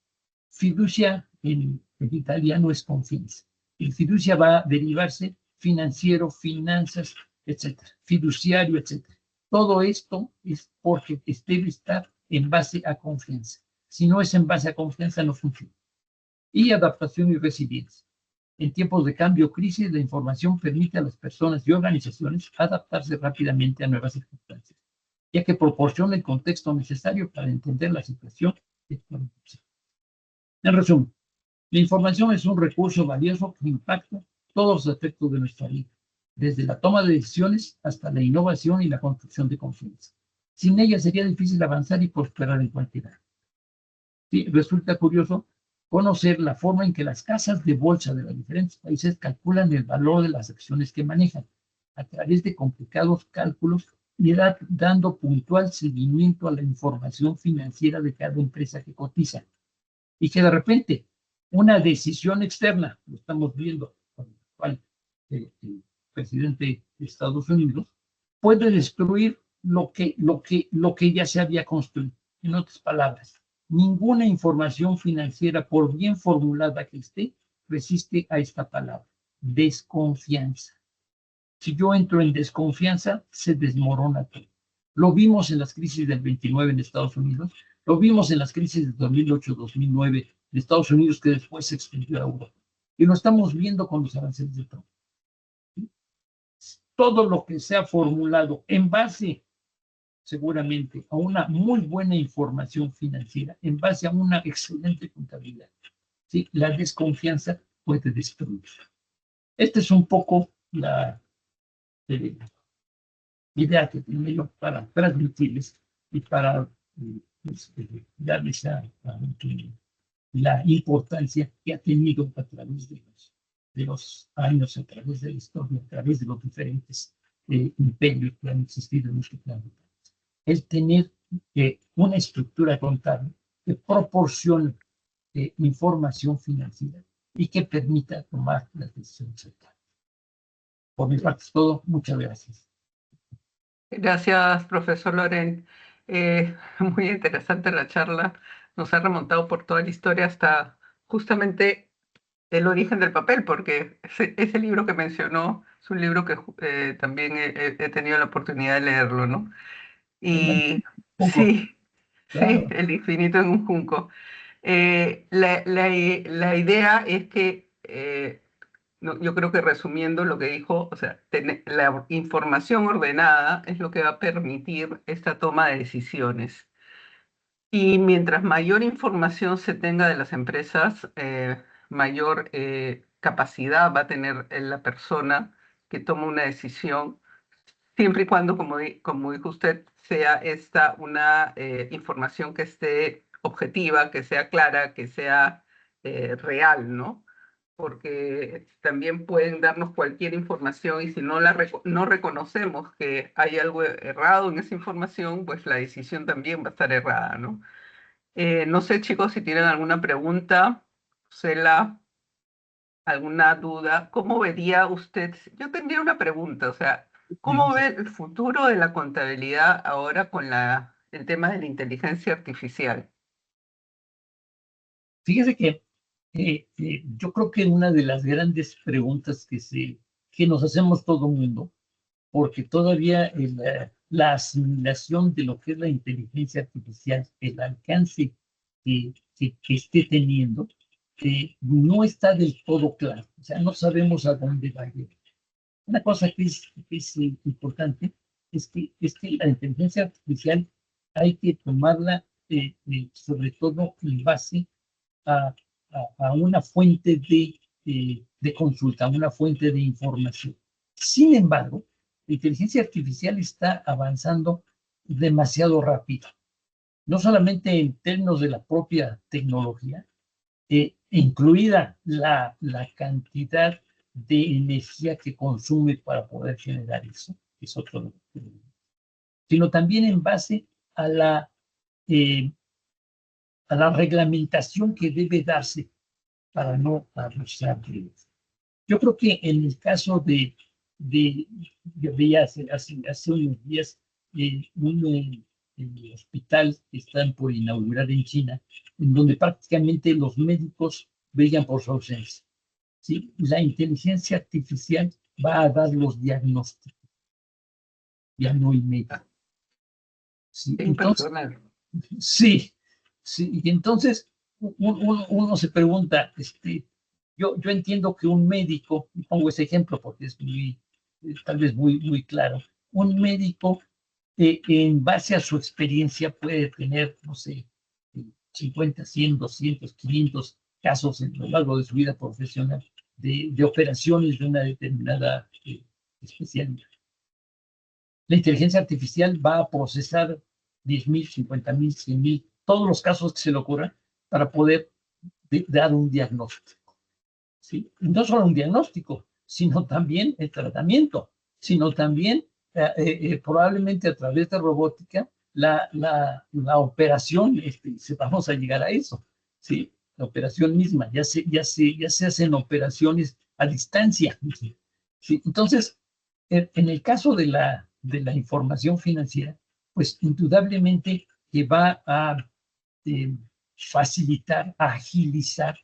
Fiducia en italiano es confianza. El fiducia va a derivarse financiero, finanzas, etcétera, fiduciario, etcétera. Todo esto es porque debe estar en base a confianza. Si no es en base a confianza, no funciona. Y adaptación y resiliencia. En tiempos de cambio o crisis, la información permite a las personas y organizaciones adaptarse rápidamente a nuevas circunstancias, ya que proporciona el contexto necesario para entender la situación. En resumen, la información es un recurso valioso que impacta todos los aspectos de nuestra vida, desde la toma de decisiones hasta la innovación y la construcción de confianza. Sin ella sería difícil avanzar y prosperar en cualquier área. Sí, resulta curioso conocer la forma en que las casas de bolsa de los diferentes países calculan el valor de las acciones que manejan a través de complicados cálculos y dando puntual seguimiento a la información financiera de cada empresa que cotiza. Y que de repente una decisión externa, lo estamos viendo con el cual el presidente de Estados Unidos, puede destruir lo que ya se había construido. En otras palabras, ninguna información financiera, por bien formulada que esté, resiste a esta palabra, desconfianza. Si yo entro en desconfianza, se desmorona todo. Lo vimos en las crisis del 29 en Estados Unidos, lo vimos en las crisis de 2008-2009 en Estados Unidos, que después se extendió a Europa. Y lo estamos viendo con los aranceles de Trump. Todo lo que se ha formulado en base, seguramente, a una muy buena información financiera, en base a una excelente contabilidad, ¿sí? La desconfianza puede destruir. Esta es un poco la idea que tengo yo para transmitirles y para darles la importancia que ha tenido a través de los años, a través de la historia, a través de los diferentes imperios que han existido en este planeta. El tener una estructura contable que proporcione información financiera y que permita tomar las decisiones adecuadas. Por mi parte es todo. Muchas gracias. Gracias, profesor Loren. Muy interesante la charla. nos ha remontado por toda la historia hasta justamente el origen del papel, porque ese libro que mencionó es un libro que también he tenido la oportunidad de leerlo, ¿no? Y Poco, sí, sí, claro. El infinito en un junco. La idea es que, yo creo que resumiendo lo que dijo, o sea, la información ordenada es lo que va a permitir esta toma de decisiones. Y mientras mayor información se tenga de las empresas, mayor capacidad va a tener la persona que toma una decisión, siempre y cuando, como dijo usted, sea esta una información que esté objetiva, que sea clara, que sea real, ¿no? Porque también pueden darnos cualquier información y si no reconocemos que hay algo errado en esa información, pues la decisión también va a estar errada, ¿no? No sé, chicos, si tienen alguna pregunta, Cela, alguna duda. ¿Cómo vería usted? Yo tendría una pregunta, o sea, ¿cómo ve el futuro de la contabilidad ahora con el tema de la inteligencia artificial? Fíjese que yo creo que una de las grandes preguntas que nos hacemos todo el mundo, porque todavía la asimilación de lo que es la inteligencia artificial, el alcance que esté teniendo, no está del todo claro. O sea, no sabemos a dónde va a llegar. Una cosa que es importante es que la inteligencia artificial hay que tomarla sobre todo en base a, a una fuente de consulta, a una fuente de información. Sin embargo, la inteligencia artificial está avanzando demasiado rápido, no solamente en términos de la propia tecnología, incluida la cantidad de energía que consume para poder generar eso, que es otro, sino también en base a eh, a la reglamentación que debe darse para no abusar de ellos. Yo creo que en el caso yo veía hace unos días hospital que están por inaugurar en China, en donde prácticamente los médicos veían por su ausencia. ¿Sí? La inteligencia artificial va a dar los diagnósticos, ya no hay médico. ¿Sí? Entonces, Impersonal. sí, sí, y entonces uno se pregunta, yo entiendo que un médico, y pongo ese ejemplo porque es tal vez muy claro, un médico en base a su experiencia puede tener, no sé, 50, 100, 200, 500 casos en lo largo de su vida profesional de operaciones de una determinada especialidad. La inteligencia artificial va a procesar 10,000, 50,000, 100,000, todos los casos que se le ocurran para poder dar un diagnóstico. ¿Sí? No solo un diagnóstico, sino también el tratamiento, sino también probablemente a través de robótica la operación, vamos a llegar a eso, ¿sí? La operación misma, ya se hacen operaciones a distancia. ¿Sí? Entonces, en el caso de la información financiera, pues indudablemente que va a eh, facilitar, a agilizar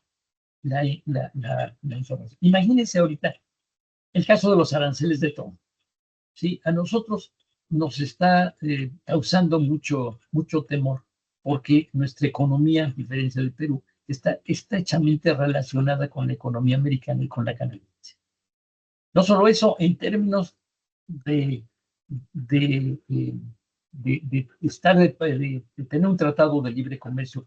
la información. Imagínense ahorita el caso de los aranceles de Trump. ¿Sí? A nosotros nos está causando mucho temor porque nuestra economía, a diferencia del Perú, está estrechamente relacionada con la economía americana y con la canadiense. No solo eso, en términos de, de, eh, de tener un tratado de libre comercio.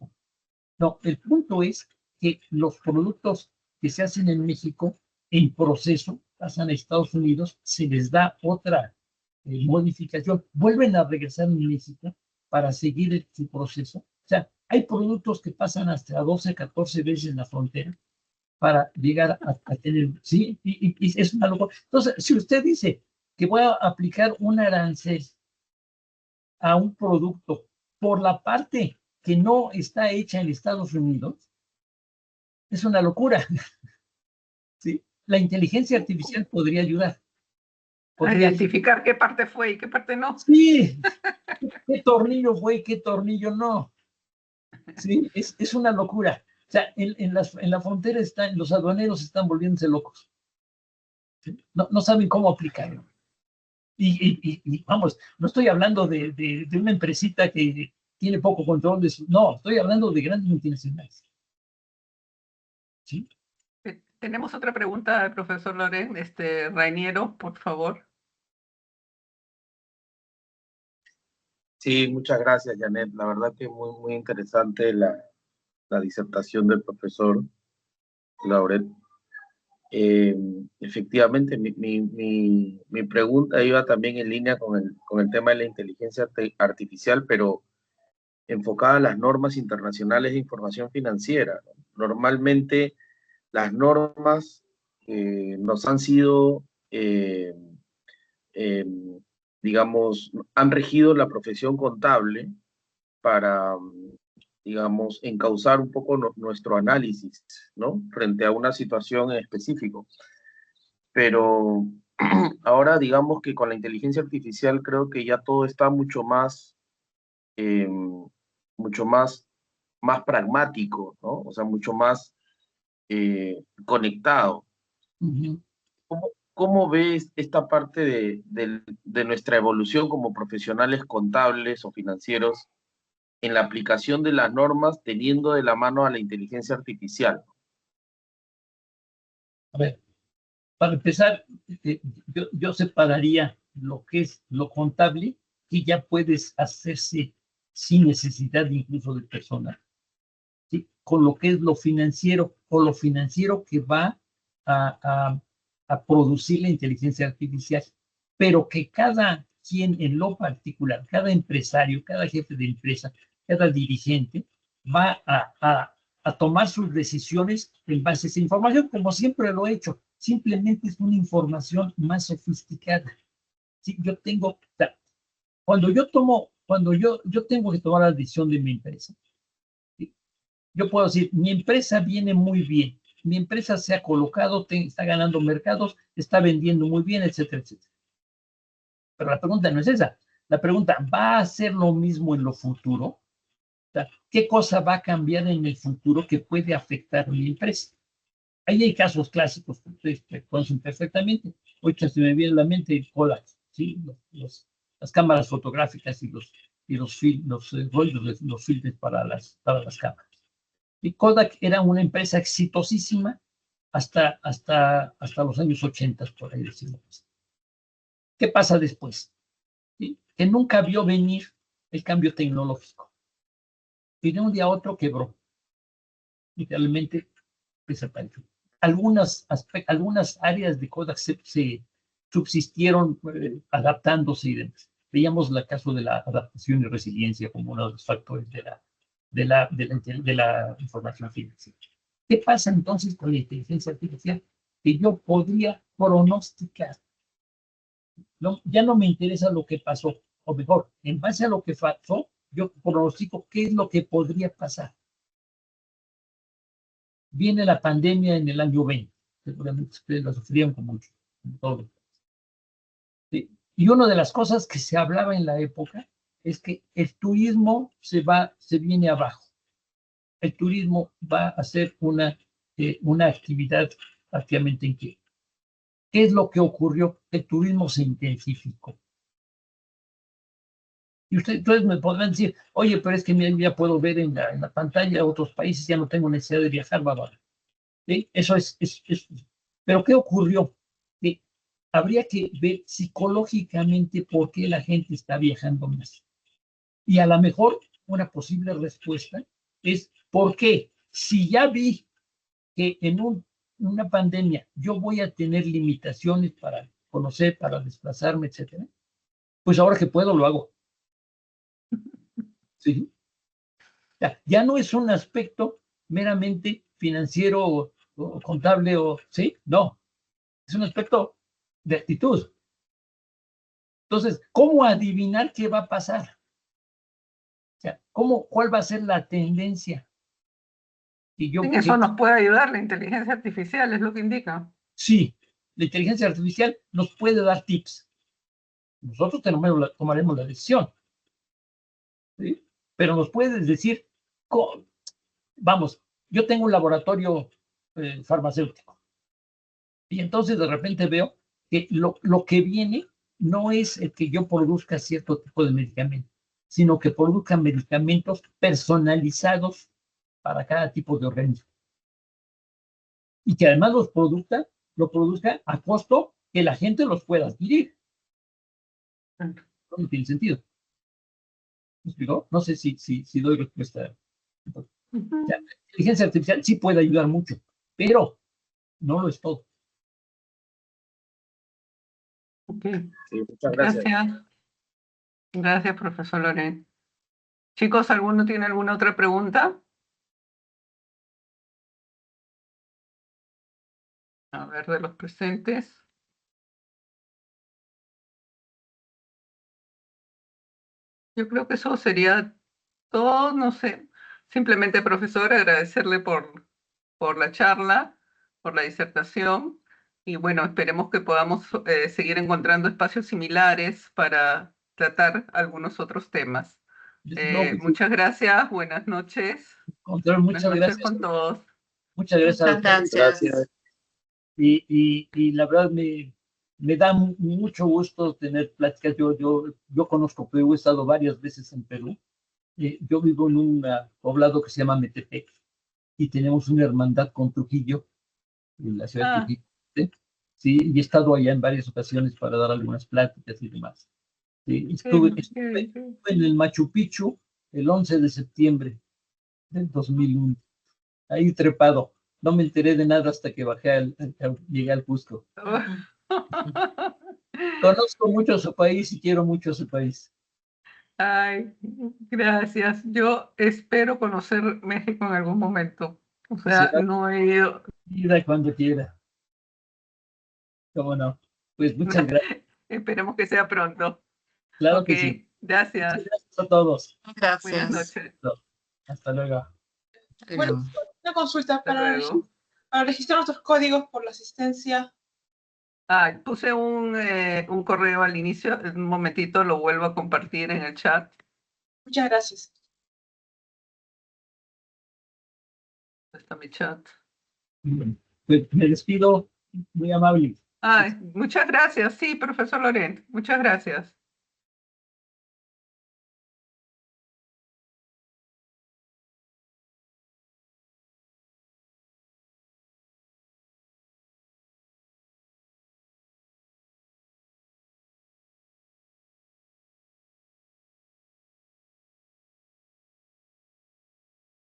No, el punto es que los productos que se hacen en México en proceso pasan a Estados Unidos, se les da otra modificación, vuelven a regresar a México para seguir su proceso. O sea, hay productos que pasan hasta 12, 14 veces la frontera para llegar a tener, sí, y es una locura. Entonces, si usted dice que voy a aplicar un arancel a un producto por la parte que no está hecha en Estados Unidos, es una locura, ¿sí? La inteligencia artificial podría ayudar. A Podría, identificar qué parte fue y qué parte no. sí, qué tornillo fue y qué tornillo no. Sí, es una locura. O sea, en la frontera los aduaneros están volviéndose locos. ¿Sí? No saben cómo aplicarlo. Y vamos, no estoy hablando de una empresita que tiene poco control de su... No, estoy hablando de grandes multinacionales. ¿Sí? Tenemos otra pregunta del profesor Loren, Rainiero, por favor. Sí, muchas gracias, Janet. La verdad que muy, muy interesante la disertación del profesor Lauret. Efectivamente, mi pregunta iba también en línea con el tema de la inteligencia artificial, pero enfocada a las normas internacionales de información financiera, ¿no? Normalmente las normas nos han sido, eh, digamos, han regido la profesión contable para, digamos, encauzar un poco nuestro análisis, ¿no? Frente a una situación en específico. Pero ahora, digamos que con la inteligencia artificial creo que ya todo está eh, mucho más pragmático, ¿no? O sea, mucho más conectado. Uh-huh. ¿Cómo ves esta parte de nuestra evolución como profesionales contables o financieros en la aplicación de las normas teniendo de la mano a la inteligencia artificial? A ver, para empezar, yo separaría lo que es lo contable, que ya puedes hacerse sin necesidad incluso de personal, ¿sí? Con lo que es lo financiero, o lo financiero que va a, a, a producir la inteligencia artificial, pero que cada quien en lo particular, cada empresario, cada jefe de empresa, cada dirigente, va a tomar sus decisiones en base a esa información, como siempre lo he hecho. Simplemente es una información más sofisticada. ¿Sí? Yo tengo, o sea, cuando yo tengo que tomar la decisión de mi empresa, ¿sí? Yo puedo decir, mi empresa viene muy bien, mi empresa se ha colocado, está ganando mercados, está vendiendo muy bien, etcétera, etcétera. Pero la pregunta no es esa. La pregunta, ¿va a ser lo mismo en lo futuro? O sea, ¿qué cosa va a cambiar en el futuro que puede afectar a mi empresa? Ahí hay casos clásicos que ustedes conocen perfectamente. Hoy se me viene a la mente el Kodak, ¿sí? Las cámaras fotográficas los rollos, los filtros para las cámaras. Y Kodak era una empresa exitosísima hasta los años 80, por ahí decirlo. ¿Qué pasa después? ¿Sí? Que nunca vio venir el cambio tecnológico. Y de un día a otro quebró. Literalmente desapareció. Algunas áreas de Kodak se subsistieron adaptándose y demás. Veíamos el caso de la adaptación y resiliencia como uno de los factores de la información financiera. ¿Qué pasa entonces con la inteligencia artificial? Que yo podría pronosticar. No, ya no me interesa lo que pasó, o mejor, en base a lo que pasó, yo pronostico qué es lo que podría pasar. Viene la pandemia en el año 20, seguramente ustedes la sufrieron como todo. ¿Sí? Y una de las cosas que se hablaba en la época es que el turismo se viene abajo. El turismo va a ser una actividad prácticamente inquieta. ¿Qué es lo que ocurrió? El turismo se intensificó. Y ustedes me podrán decir, oye, pero es que ya puedo ver en la pantalla otros países, ya no tengo necesidad de viajar, va. ¿Sí? Eso es. Pero ¿qué ocurrió? Que habría que ver psicológicamente por qué la gente está viajando más. Y a lo mejor una posible respuesta es, ¿por qué? Si ya vi que en una pandemia yo voy a tener limitaciones para conocer, para desplazarme, etcétera, pues ahora que puedo lo hago. ¿Sí? Ya no es un aspecto meramente financiero o contable, ¿sí? No, es un aspecto de actitud. Entonces, ¿cómo adivinar qué va a pasar? O sea, ¿cuál va a ser la tendencia? En eso nos puede ayudar la inteligencia artificial, es lo que indica. Sí, la inteligencia artificial nos puede dar tips. Nosotros tomaremos la decisión, ¿sí? Pero nos puedes decir vamos, yo tengo un laboratorio farmacéutico y entonces de repente veo que lo que viene no es el que yo produzca cierto tipo de medicamento, sino que produzca medicamentos personalizados para cada tipo de organismo. Y que además lo produzca a costo que la gente los pueda adquirir. No tiene sentido. ¿Me explico? No sé si doy respuesta. O sea, la inteligencia artificial sí puede ayudar mucho, pero no lo es todo. Ok, Sí, muchas gracias. gracias. Gracias, profesor Loren. Chicos, ¿alguno tiene alguna otra pregunta? A ver, de los presentes. Yo creo que eso sería todo, no sé. Simplemente, profesor, agradecerle por la charla, por la disertación. Y bueno, esperemos que podamos seguir encontrando espacios similares para tratar algunos otros temas. No, pues, Muchas gracias, buenas noches. Buenas muchas noches gracias. con todos. Muchas gracias a Muchas ustedes. Gracias. gracias. Y la verdad me da mucho gusto tener pláticas. Yo conozco Perú, he estado varias veces en Perú. Yo vivo en un poblado que se llama Metepec y tenemos una hermandad con Trujillo, en la ciudad de Ah, Trujillo. ¿Sí? Sí, y he estado allá en varias ocasiones para dar algunas pláticas y demás. Sí, estuve qué- en el Machu Picchu el 11 de septiembre del 2001, ahí trepado. No me enteré de nada hasta que llegué al Cusco. Conozco mucho su país y quiero mucho su país. Ay, gracias. Yo espero conocer México en algún momento. O sea, Será no he ido. vida cuando quiera. ¿Cómo no? Pues muchas gracias. Esperemos que sea pronto. Claro Ok, que sí. Muchas gracias. gracias a todos. Buenas Gracias. noches. Hasta luego. Bueno, Luego. una consulta Hasta luego. para registrar nuestros códigos por la asistencia. Ah, puse un correo al inicio. Un momentito, lo vuelvo a compartir en el chat. Muchas gracias. Está mi chat. Pues me despido. Muy amable. Ay, muchas gracias. Sí, profesor Loren. Muchas gracias.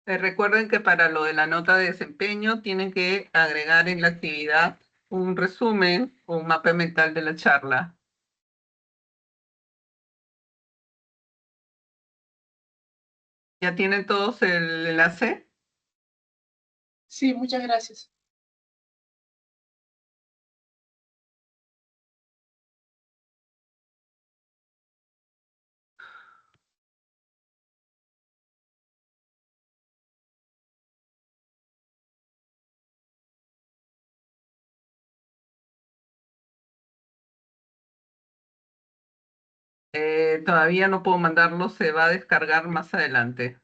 Recuerden que para lo de la nota de desempeño tienen que agregar en la actividad un resumen o un mapa mental de la charla. ¿Ya tienen todos el enlace? Sí, muchas gracias. Todavía no puedo mandarlo, se va a descargar más adelante.